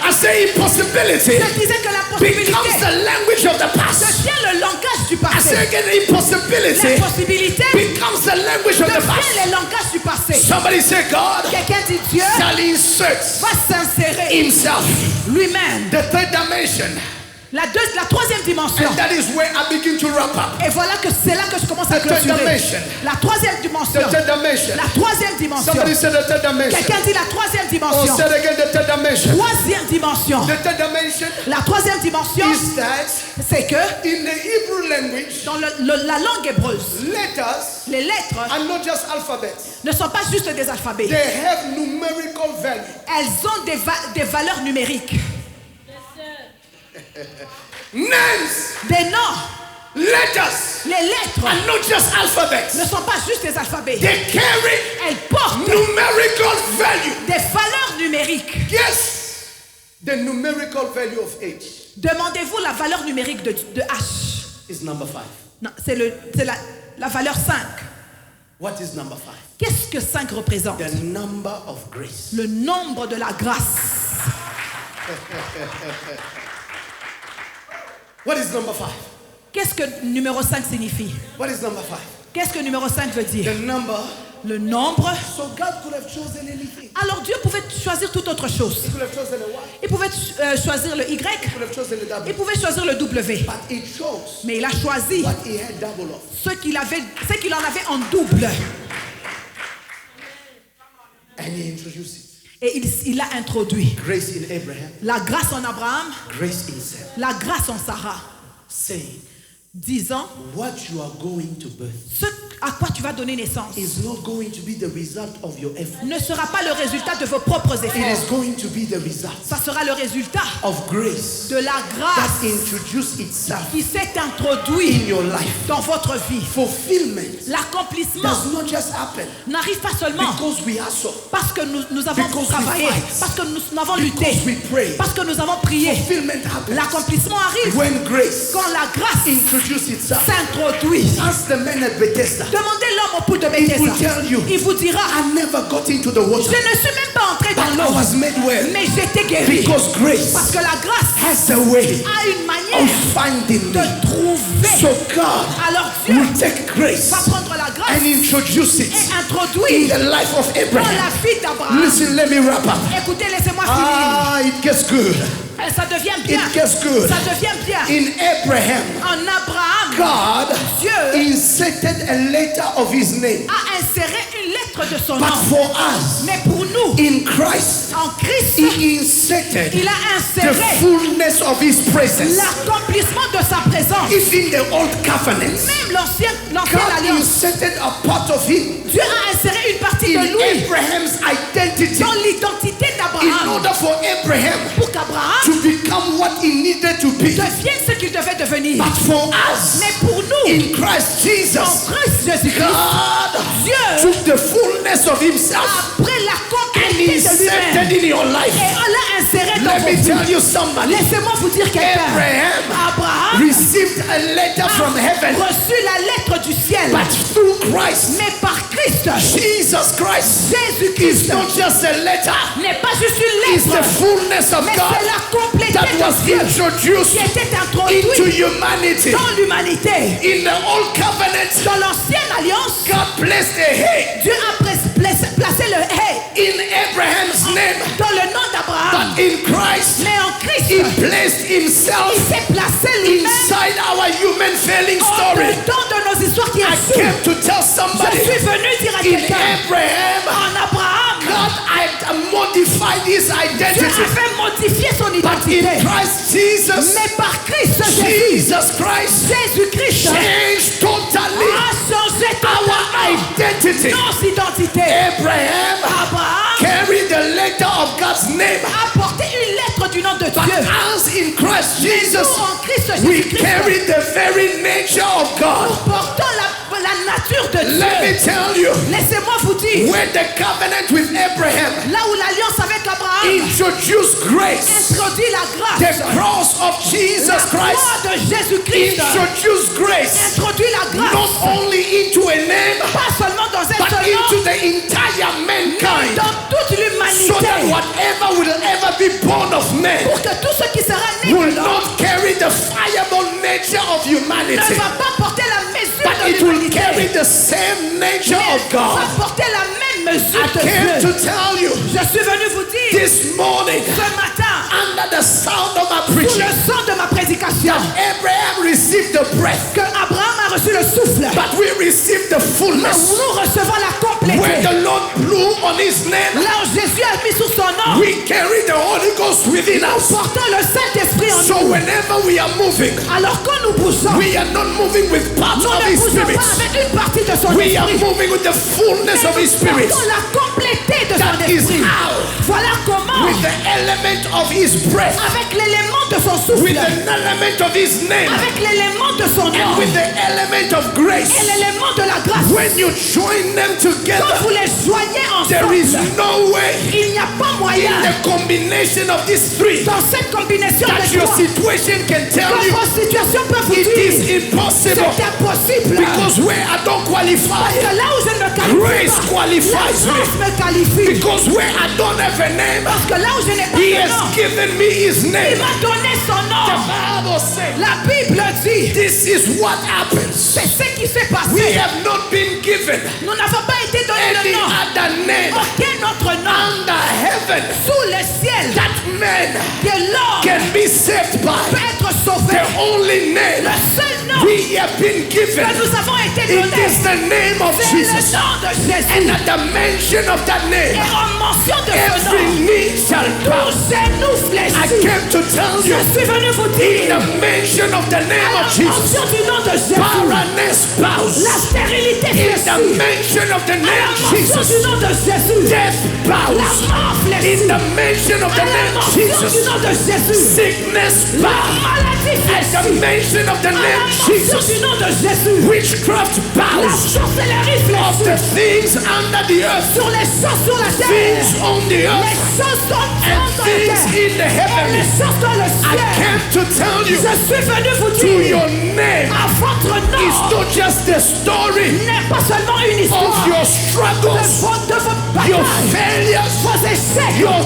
I say impossibility Je disais que l'impossibilité becomes the language of the past. devient le langage du I passé. say again, impossibility L'impossibilité becomes the language of the devient past. le langage du passé. Somebody say, God Quelqu'un dit Dieu shall insert va s'insérer himself. lui-même. The third dimension, La troisième dimension. and that is where I begin to wrap up. Et voilà que c'est là que je commence à The third clôturer. dimension. La troisième dimension. The third dimension. La troisième dimension. Somebody say the third dimension. Quelqu'un dit la troisième Oh, dimension. say it again, the third dimension. Troisième dimension. The third dimension La troisième dimension, is that c'est que in the Hebrew language, dans la langue hébreuse, letters les lettres are not just alphabets. ne sont pas juste des alphabets. They have numerical value. Elles ont des valeurs numériques. Names, Des noms, letters les lettres are not just alphabets. ne sont pas juste des alphabets. They carry Elles portent numerical value. des valeurs numériques. Guess the numerical value of H Demandez-vous la valeur numérique de H. is number 5. Non, c'est la valeur 5. What is number 5? Qu'est-ce que 5 représente? The number of grace. Le nombre de la grâce. What is number 5? Qu'est-ce que numéro 5 signifie? What is number 5? Qu'est-ce que numéro 5 veut dire? The number. Le nombre. So God could have chosen anything. Alors Dieu pouvait choisir toute autre chose. He could have chosen a Y. Il pouvait choisir le Y. He could have chosen a W. Il pouvait choisir le W. But he chose Mais il a choisi what he had double of. ce qu'il en avait en double. And he introduced it. Et il a introduit Grace in Abraham, la grâce en Abraham, grace in Sarah. la grâce en Sarah, Saying, disant what you are going to birth ce à quoi tu vas donner naissance is not going to be the result of your effort. ne sera pas le résultat de vos propres It is efforts. going to be the result Ça sera le résultat of grace de la grâce that introduced itself qui s'est in introduite your life. dans votre vie. Fulfillment L'accomplissement does not just happen n'arrive pas seulement because we hustle, parce que nous avons Because we travaillé, fight. parce que nous avons lutté, because we pray. parce que nous avons prié. Fulfillment happens L'accomplissement arrive when grace quand la grâce introduces itself. s'introduit. Ask the man at Bethesda. Demandez l'homme au puits de He will Bethesda. tell you, Il vous dira, I never got into the je water, ne suis même pas entré dans but I l'eau, was made well mais j'étais guéri. because grace Parce que la grâce has a way a une of manière finding de me. trouver. So God Alors Dieu will take grace va prendre la grâce and introduce et it in introduire the life of dans Abraham. la vie d'Abraham. Listen, let me wrap up. Écoutez, laissez-moi finir. It gets good. Ça devient bien. It gets good. Ça devient bien. In Abraham, En Abraham, God Dieu inserted a letter of his name. a inséré une lettre de son But nom. for us, Mais pour nous, in Christ, en Christ, he inserted il a the inséré fullness of his presence. l'accomplissement de sa présence. If in the old covenant, Même l'ancienne God alliance, inserted a part of him Dieu a inséré une partie in de lui Abraham's identity dans l'identité in d'Abraham order for Abraham pour qu'Abraham to become what he needed to be. devienne ce qu'il devait devenir. But for us, Mais pour nous, in Christ en Jesus, Christ Jésus-Christ, God Dieu, took the fullness of himself après l'accomplissement he de inserted lui-même. in your life. Et on l'a inséré dans Let me vos tell vies. you somebody. Laissez-moi vous dire quelqu'un. Abraham received a letter from a heaven, reçu la lettre du ciel. but through Christ, Mais par Christ, Jesus Christ is Jésus-Christ not just a letter, n'est pas juste une it's the lettre, fullness of mais God c'est la complété that was de Dieu introduced qui était into introduite humanity. dans l'humanité. In the old covenant, Dans l'ancienne alliance, God placed a hay Dieu a placé le hey in Abraham's name, dans le nom d'Abraham. but in Christ, Mais en Christ, he placed il himself s'est placé lui-même inside our human failing en story. dedans de nos histoires qui I échouent. came to tell Je somebody, suis venu dire à in quelqu'un, Abraham, en Abraham, God had modified his Dieu identity. avait modifié son But in identité. Christ Jesus, Mais par Christ Jésus, Jesus Christ Jésus-Christ changed totally a changé our totalement identity. notre identité. Abraham Abraham carried the letter of God's name. a porté une lettre du nom de But Dieu. as in Christ Nous, Jesus, en Christ we Jésus-Christ, carry the very nature of God. nous portons la nature de Let me Dieu. tell you, Laissez-moi vous dire, when the covenant with Abraham là où l'alliance avec Abraham introduced grace, introduit la the grâce, cross of la Jesus Christ croix de Jésus-Christ introduced grace introduit la grâce, not only into a name, pas seulement dans un but seul into nom, the entire mais mankind, dans toute so that l'humanité, whatever will ever be born of man pour que tout ce qui sera né will de l'homme not carry the fireable nature of ne humanity, va pas porter la mesure but de it will l'humanité, carry the same nature mais of God. va porter la même mesure I de came to Dieu. tell you Je suis venu vous dire this morning, ce matin, under the sound of my sous preaching, le son de ma prédication, Abraham received the breath, que Abraham a reçu le souffle, but we received the mais fullness. nous recevons la When complétude. the Lord blew on his name, Là où Jésus a mis sur son nom, we carry the Holy Ghost within nous us. portons le Saint-Esprit en So nous. whenever we are moving, Alors quand nous bougeons, we are not moving with parts nous of ne his bougeons spirit. pas avec une partie de son We are esprit, moving with the fullness mais of his nous spirit. portons la complété de son That is esprit. how, Voilà comment, with the element of his breath, avec l'élément de son souffle, with the element of his name, avec l'élément de son and nom with the element of grace, et l'élément de la grâce, when you join them quand together, vous les joignez there is ensemble, no way il n'y a pas in moyen the combination of these three dans cette combinaison that de your trois situation can tell que you vos situations peuvent vous it dire is impossible. c'est impossible. Because where I don't qualify, Parce que là où je ne me qualifie grace pas, qualifies la me. grâce me qualifie. Because where I don't have a name, Parce que là où je n'ai pas he de has nom, given me his il name. m'a donné son The nom. Bible says La Bible dit, this is what happens. c'est ce qui s'est We passé. have not been given Nous n'avons pas été donné any le nom. other name Aucun autre nom under heaven sous le ciel that man que l'homme can be saved peut by. être sauvé. The only name Le seul nom we have been given, que nous avons été it donné, is the name of c'est le Jesus. nom de And Jésus. at the mention of that Et name, en mention de ce every nom, knee shall bow. tous genou I fléchis. came to tell you, Je suis venu vous in dire, the mention of the name à la of Jesus, mention du nom de Jésus, barrenness bows. la stérilité In the fléchit. mention of the À la name mention Jesus, du nom de Jésus, death la bows. mort In fléchit. the mention of À the la name mention du Jesus, nom de Jésus, sickness la bows. maladie At the fléchit. mention of the À la name mention Jesus, du nom de Jésus, witchcraft la bows. sorcellerie Of the fléchit. things under the earth, Sur les choses sur la terre, things on the les earth, choses sont and dans la things terre, in the et les heavens. choses dans le I ciel. came to tell you, Je suis venu vous to dire, your name à votre is nom not just the story n'est pas seulement une of histoire your de struggles, vos your batailles, failures, vos échecs, your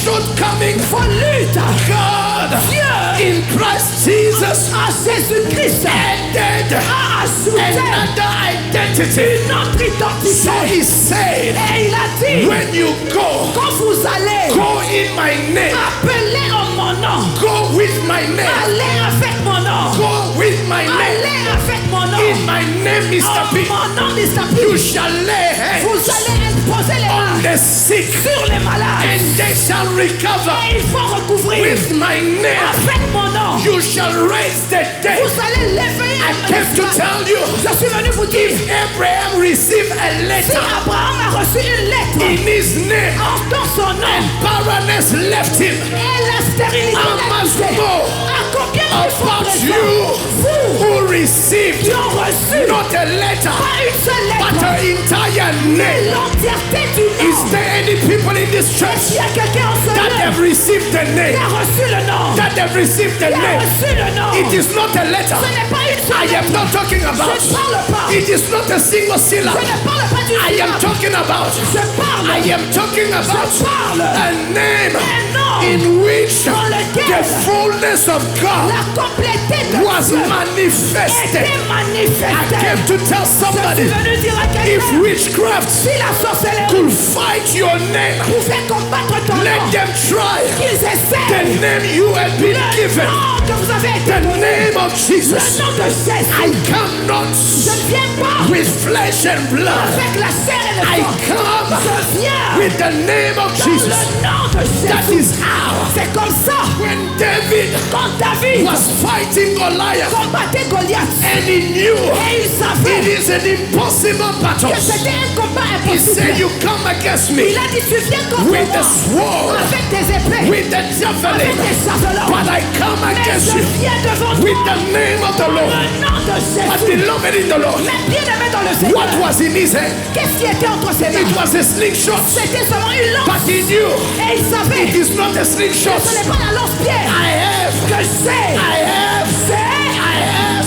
shortcomings. vos luttes. God Dieu, in Christ Jesus à Jésus-Christ, added a ajouté another identity. une autre So identité. he said, Et il a dit, when you go, quand vous allez, go in my name, appelez en mon nom, go with my name, allez avec mon nom, go with my name. allez avec mon nom, In my name, Mr. en P, mon nom, Mr. you P. shall lay hands Vous allez poser les on mains the sick, sur les malades and they shall recover. et ils vont recouvrir With my name, avec mon nom. you shall raise the dead. Vous allez lever I un came to malade. tell you, Je suis venu vous dire, Abraham received a si letter Abraham a reçu une lettre in his name, dans son nom barrenness left him. et la stérilité How l'a much quitté, more à combien de fois about présent you vous who received qui ont reçu not a letter, pas une seule but lettre, an entire name. l'entièreté du Is nom. there any people in this church S'il y a quelqu'un en ce that lieu have received the qui name? a reçu le nom, That have received the qui a name? reçu le nom, It is not a letter. ce n'est pas une seule I am lettre. not talking about. Je parle pas. It is not a single Je syllable. ne parle pas du I am syllabe. talking about. Je parle I am talking about parle a name un nom in which dans lequel the fullness of God la complété de was Dieu manifested. était I manifestée. came to tell Je somebody, suis venu dire à if quelqu'un, witchcraft si la sorcellerie could fight your name, pouvait combattre ton let nom, them try. qu'ils The essaient name you have been le given, nom que vous avez été the donné, name of le Jesus. nom de Jésus. I come not Je ne viens pas with flesh and blood. avec la chair et le I sang. come Je viens with the name of dans Jesus. le nom de That Jésus. is how C'est comme ça, when David quand David was fighting Goliath combattait Goliath, and he knew et il it savait is an impossible battle. que c'était un combat He said, impossible. you come against me Il a dit, tu viens contre with moi the sword, avec des épées, with the avec javelin, des javelins. but I come Mais against je you viens devant with toi the name of the dans Lord. le nom de But Jésus. beloved in the Lord, Mais bien aimé dans le what Seigneur, was in his hand? qu'est-ce qui était entre ses It mains? was a slingshot. C'était seulement une lance. But he knew Et il savait it que is not a slingshot. ce n'est pas la lance-pierre I have, que c'est. I have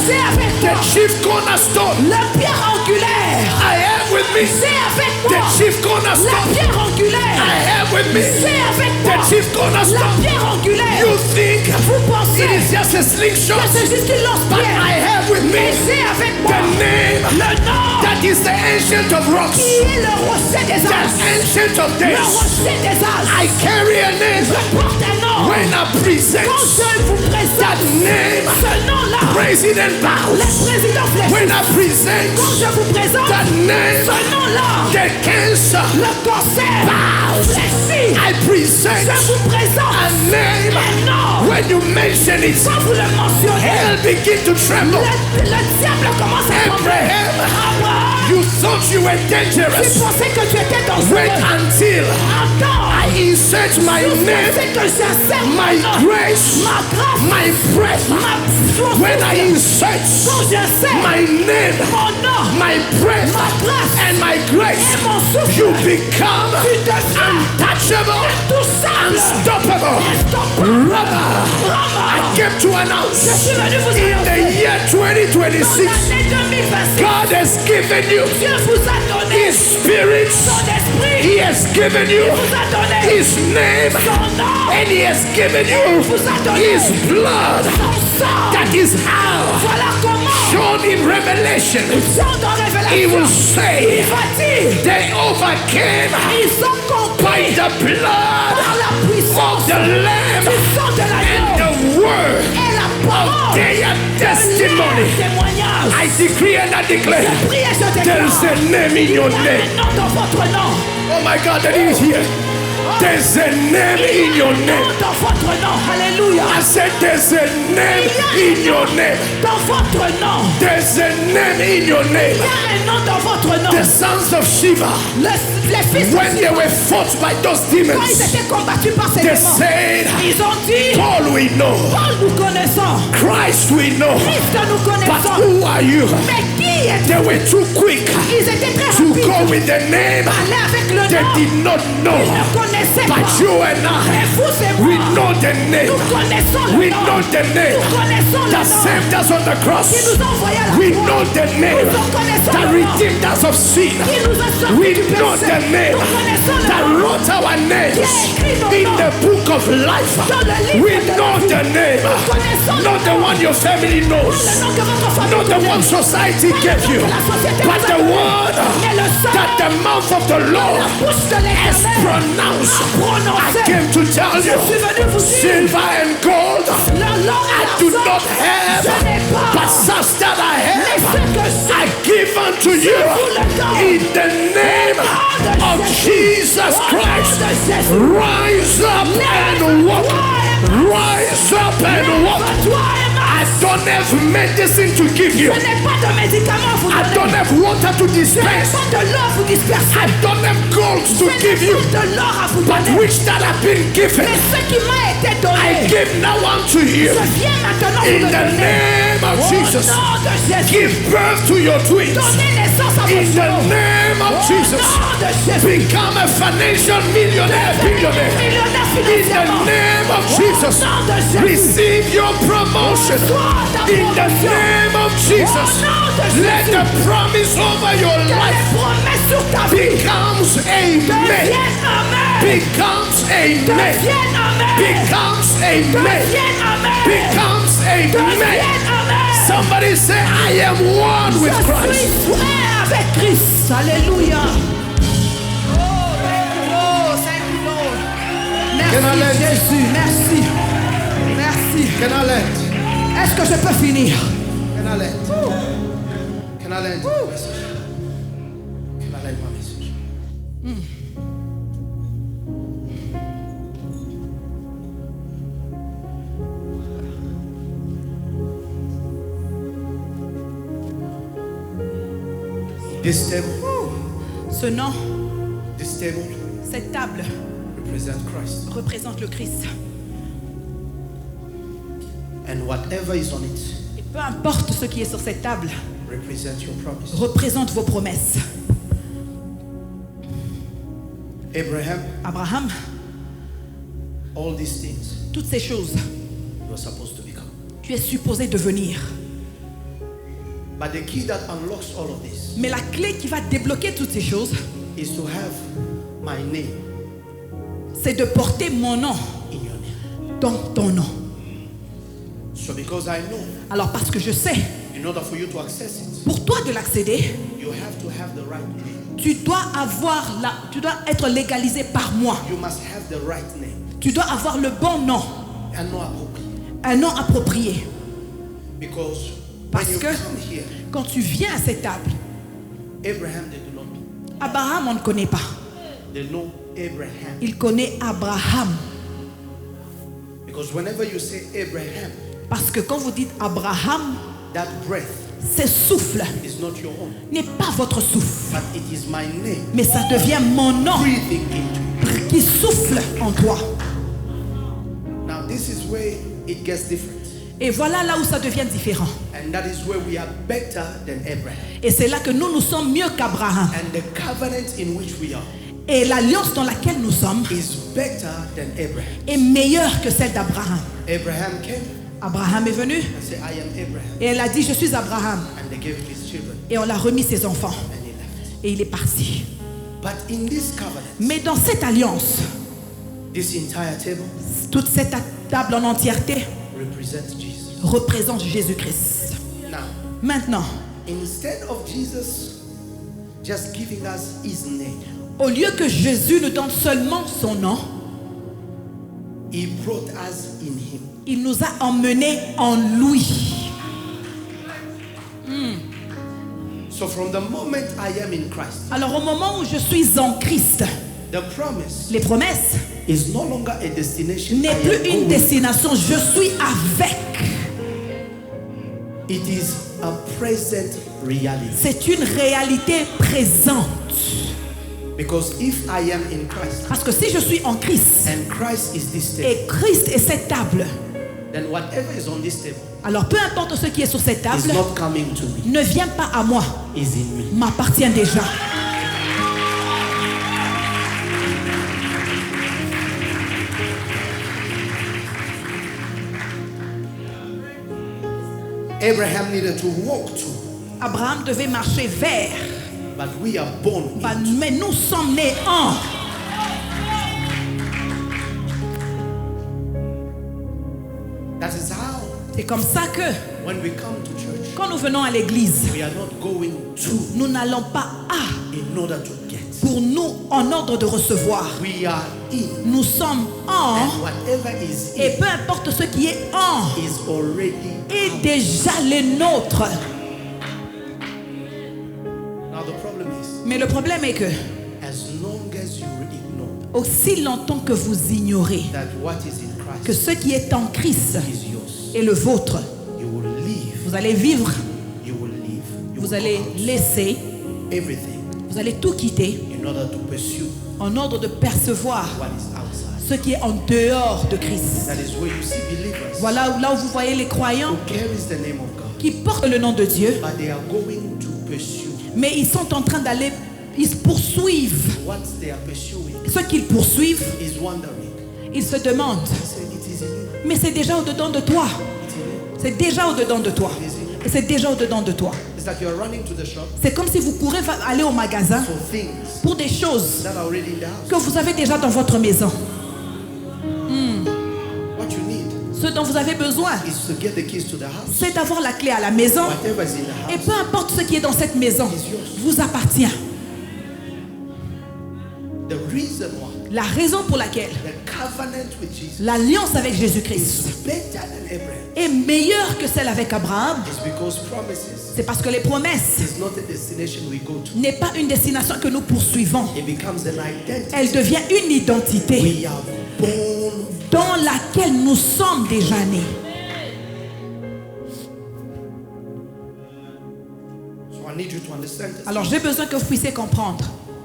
C'est avec the toi. chief cornerstone. La pierre angulaire. I have with me C'est avec the moi. chief La cornerstone. pierre I angulaire. have with me C'est avec the moi. chief La cornerstone. pierre angulaire. You think Vous pensez it is just a que slingshot, c'est juste une but I lance-pierre. have with me Mais c'est avec moi. the name Le nom that is the ancient of rocks, qui est le rocher des the âges. ancient of Le days. rocher des âges. I carry a name Je porte un nom. when I present Quand je vous présente that name, ce nom-là, President les Bows. présidents When fléchissent. I present Quand je vous présente that name, ce nom-là, the cancer, le cancer fléchit. I present Je vous présente a name. un nom. When you mention it, Quand vous le mentionnez, hell begin to tremble. le diable commence à trembler. Abraham, Abraham, you thought you were tu dangerous. pensais que tu étais dangereux. Wait until Attends, I insert my tu name, pensais que j'insère my mon nom, grace, ma grâce, my breath. ma source. When I Quand insert j'insère my name, mon nom, my breath, ma grâce and my grace, et mon souffle, you become tu deviens untouchable, intouchable, unstoppable. instoppable. I came to Je announce suis venu vous in the annoncer year dans 2026, l'année 2026, God has given you Dieu vous a donné His Spirit, son esprit, He has given you vous a donné His name, son nom, and He has given you vous a donné His blood. son sang. That is how, Voilà comment, shown in Revelation, Jean dans He will Révélation, say, il va dire, they overcame ils sont by conquis the blood par la of puissance the Lamb du sang de and l'agneau the word et la parole their de testimony. leur témoignage. I decree and I declare, Je prie et je there's déclare, a name in il y your a name. un nom dans votre nom. Oh my God, that is here. There's a name in your Nom name. dans votre nom. Alléluia. I said there's a name in your name. Dans votre nom. There's a name in your name. Il y a un nom dans votre nom. The sons of Shiva, Les fils de when they Siva, were fought by those quand ils demons, étaient combattus par ces they démons, said, ils ont dit, Paul we know, Paul nous connaissons, Christ we know, Christ nous but connaissons. who are you? Mais qui est They were too quick Ils étaient très to rapides. go with the name Aller avec le they nom. did not Ils know. ne connaissaient But pas. you and Mais I, vous et we moi, know the name. nous connaissons le We nom. know the name Nous connaissons le that nom. saved us on the Qui cross. nous a envoyés à la We croix. know the name Nous connaissons that le nom. redeemed us of sin. Qui nous a sortis We du know péché. the name Nous connaissons le that nom. wrote our names Qui a écrit nos in noms the book of life. dans le livre We de know la vie. the name, Nous connaissons le not the nom. one your family Pas le knows, nom que votre famille not the connaît. one society Pas le gave nom you, que la société but vous a the donné. word Mais le seul that the mouth of the la Lord bouche de has l'Éternel pronounced. I prononcé. came to tell Je you, suis venu vous dire, silver and gold l'or et I do l'argent, not have, je n'ai pas. but such that I Mais have, ce que I give unto you in the name of Jesus Christ. Rise up and walk. Rise up and walk. I don't have medicine to give you. Je n'ai pas de médicaments à vous I donner. don't have water to Je n'ai dispense. pas de l'or à vous disperser. I don't have gold to Je give n'ai you. pas de l'or à vous But donner. which that have been given, Mais ce qui m'a été I donné, give now unto you je viens maintenant vous in le the donner. name of Jesus. nom de Jésus. Give birth to your dreams. Donnez naissance à vos In the jours. name of Jesus. Nom de Jésus. Become a financial millionaire, billionaire. Millionnaire In the financièrement. name of Jesus. Nom de Jésus. Receive your promotion. In the name of Jesus. Let the promise over your Que les life promesses sur ta vie becomes amen. deviennent amen. Becomes amen. Deviennent amen. Becomes amen. Deviennent amen. Becomes amen. Deviennent amen. Somebody say, I am one with Je Christ. suis frère avec Christ. Alléluia. Oh, thank you, Lord. Can I Merci let- Jésus. Merci. Merci. Can I let? Est-ce que je peux finir? Can I let? Can I let my message? Can I let my message? This table, Ce nom, this table cette table represents Christ. représente le Christ. And whatever is on it Et peu importe ce qui est sur cette table, represents your promise. représente vos promesses. Abraham, Abraham, all these things toutes ces choses, you are supposed to become. tu es supposé devenir. But the key that unlocks all of this Mais la clé qui va débloquer toutes ces choses, is to have my name c'est de porter mon nom in your name. dans ton nom. So because I know, Alors parce que je sais, in order for you to access it, pour toi de l'accéder, you have to have the right name. tu dois être légalisé par moi. You must have the right name. Tu dois avoir le bon nom, And not appropriate. un nom approprié. Because Parce when you que come here, quand tu viens à cette table, Abraham they do not know. Abraham on ne connaît pas. They know Abraham. Il connaît Abraham. Because whenever you say Abraham, Parce que quand vous dites Abraham, that breath ce souffle is not your own. n'est pas votre souffle, But it is my name mais ça devient mon nom breathing into. qui souffle en toi. Now this is where it gets different. Et voilà là où ça devient différent. And that is where we are better than Abraham. Et c'est là que nous sommes mieux qu'Abraham. And the covenant in which we are Et l'alliance dans laquelle nous sommes is better than Abraham. est meilleure que celle d'Abraham. Abraham came Abraham est venu and said, I am Abraham. et elle a dit, je suis Abraham. And they gave him his children Et on l'a remis ses enfants. and he left. Et il est parti. But in this covenant, Mais dans cette alliance, this entire table toute cette table en entièreté represents Jesus. représente Jésus-Christ. Now, Maintenant, instead of Jesus just giving us his name, au lieu que Jésus nous donne seulement son nom, he brought us in him. il nous a emmenés en lui. So from the moment I am in Christ, Alors au moment où je suis en Christ, the promise les promesses is no longer a destination. n'est I am plus une going. destination, je suis avec. It is a present reality. C'est une réalité présente. Because if I am in Christ Parce que si je suis en Christ and Christ is this table, et Christ est cette table, then whatever is on this table alors peu importe ce qui est sur cette is table, not coming to me, ne vient pas à moi, is in me. m'appartient déjà. Abraham needed to walk to, Abraham devait marcher vers, but we are born in. mais nous sommes nés en. That is how, C'est comme ça que when we come to church, quand nous venons à l'église, we are not going to nous n'allons pas à in order to get. pour nous en ordre de recevoir. We are in. Nous sommes en And whatever is et in peu importe ce qui est en is already. est déjà le nôtre. Now the problem is, Mais le problème est que as long as you ignore aussi longtemps que vous ignorez that what is in que Christ ce qui est en Christ is yours, est le vôtre, you will live. vous allez vivre, You will live. You vous will allez go out. laisser, Everything vous allez tout quitter in order to pursue en ordre de percevoir what is outside. ce qui est en dehors de Christ. That is where you see believers Voilà là où vous voyez les croyants who carries the name of God, qui portent le nom de Dieu, but they are going to pursue. mais ils sont en train d'aller, ils poursuivent. What they are pursuing Ce qu'ils poursuivent, is wondering. ils se demandent, Say, it is in you. mais c'est déjà au-dedans de toi. It's in you. C'est déjà au-dedans de toi. Et c'est déjà au-dedans de toi. It's like you're running to the shop C'est comme si vous courez aller au magasin for things pour des choses that are already in the house. que vous avez déjà dans votre maison. What you need Ce dont vous avez besoin, is to get the keys to the house. c'est d'avoir la clé à la maison. Whatever is in the Et house peu importe ce qui est dans cette maison, vous appartient. The reason why La raison pour laquelle the covenant with Jesus l'alliance avec Jésus-Christ is better than Abraham est meilleure que celle avec Abraham, is because promises c'est parce que les promesses is not a destination we go to. n'est pas une destination que nous poursuivons. It becomes an identity. Elle devient une identité We are born. dans laquelle nous sommes déjà nés. So I need you to understand this, Alors j'ai besoin que vous puissiez comprendre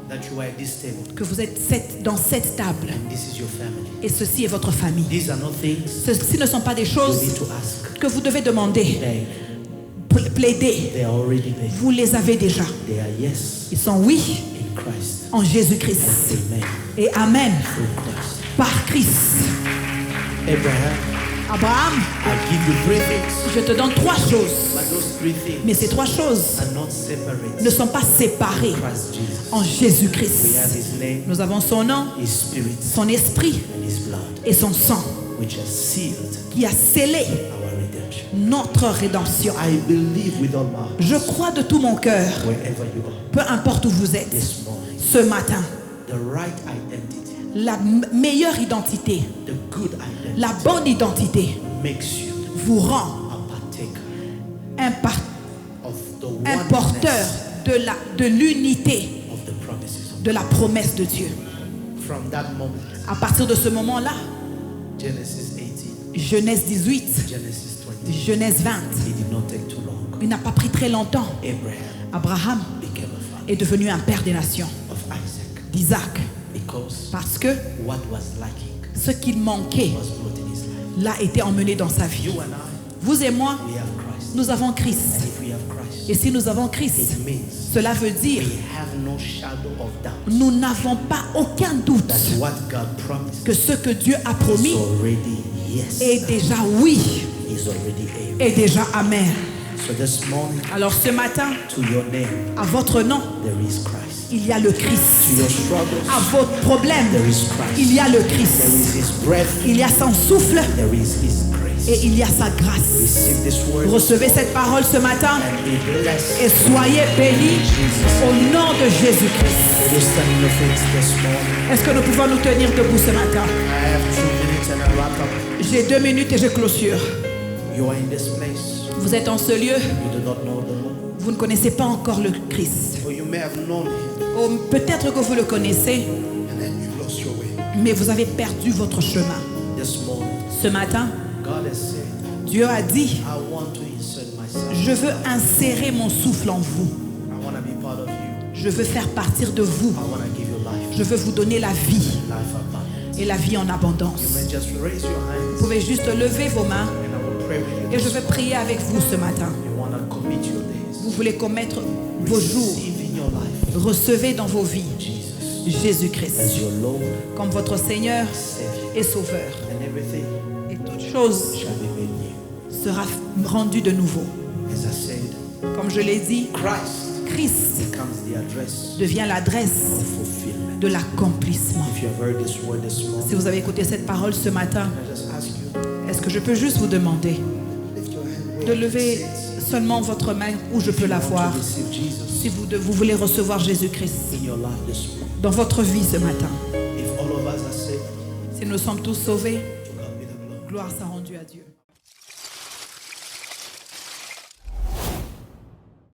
that you are at this table. que vous êtes dans cette table This is your family. et ceci est votre famille. These are not things Ceci ne sont pas des you choses need to ask. que vous devez demander, Beg. plaider. They are already there. Vous les avez déjà. They are yes Ils sont oui in Christ. en Jésus-Christ Amen. et amen Through Christ. par Christ. Abraham, Abraham, I give you 3 things. je te donne 3 choses. But those 3 things Mais ces 3 choses are not separate. ne sont pas séparées Christ Jesus. en We Jésus-Christ. have his name, Nous avons son nom, his spirit, son esprit and his blood, et son sang which has sealed qui a scellé our redemption. notre rédemption. I believe with all my heart, Je crois de tout mon cœur, wherever you are peu importe où vous êtes, this morning, ce matin, the right identity, la meilleure identité, the good identity, la bonne identité makes you vous rend a partaker of the un porteur oneness de l'unité of the promises of de la promesse de Dieu. From that moment, À partir de ce moment-là, Genesis 18, Genèse 18, Genesis 20, Genèse 20, it did not take too long. il n'a pas pris très longtemps. Abraham Abraham became a father est devenu un père des nations, of Isaac d'Isaac, because parce que what was lacking ce qu'il manquait was brought in his life. l'a été emmené dans sa vie. You and I, Vous et moi, we have Christ. nous avons Christ. And if we have Christ, Et si nous avons Christ, it means cela veut dire we have no shadow of doubt nous n'avons pas aucun doute that what God promised que ce que Dieu a is promis already yes, est déjà oui, is already amen. est déjà amen. So this morning, Alors ce matin, to your name, à votre nom, there is Christ. il y a le To Christ. your struggles, À votre problème, there is Christ. il y a le There Christ. is His breath. Il y a son souffle There is His grace. et il y a sa grâce. Receive this word Recevez cette parole ce matin and be blessed. et soyez bénis au nom de Jésus-Christ. Will you stand on your feet this morning? Est-ce que nous pouvons nous tenir debout ce matin? I have 2 minutes and I wrap up. J'ai 2 minutes et je clôture. You are in this place. Vous êtes en ce lieu, You do not know the Lord. vous ne connaissez pas encore le Christ. Or you may have known Him Oh, peut-être que vous le connaissez, and then you lost your way. mais vous avez perdu votre chemin. This morning, Ce matin, God has said, Dieu a dit, I want to insert myself. je veux insérer mon souffle en vous. I want to be part of you. Je veux faire partir de vous. I want to give you life. Je veux vous donner la vie Life abundant. et la vie en abondance. You may just raise your Vous hands pouvez juste lever vos mains and I will pray with you. et je vais prier avec vous ce matin. You want to commit your days. Vous voulez commettre vos jours. Receive in your life Recevez dans vos vies Jesus Jésus-Christ as your Lord, comme votre Seigneur Savior, et Sauveur. and everything Et toute chose shall be made new. sera rendue de nouveau. As I said, Comme je l'ai dit, Christ Christ becomes the address devient l'adresse of fulfillment. de l'accomplissement. If you have heard this word this morning, Si vous avez écouté cette parole ce matin, I just ask you, est-ce que je peux juste vous demander lift your hand. de lever seulement votre main où je peux la voir To receive Jesus si vous voulez recevoir Jésus-Christ in your life this morning. dans votre vie ce matin? If all of us are saved, Si nous sommes tous sauvés, to God be the glory. gloire soit rendue à Dieu.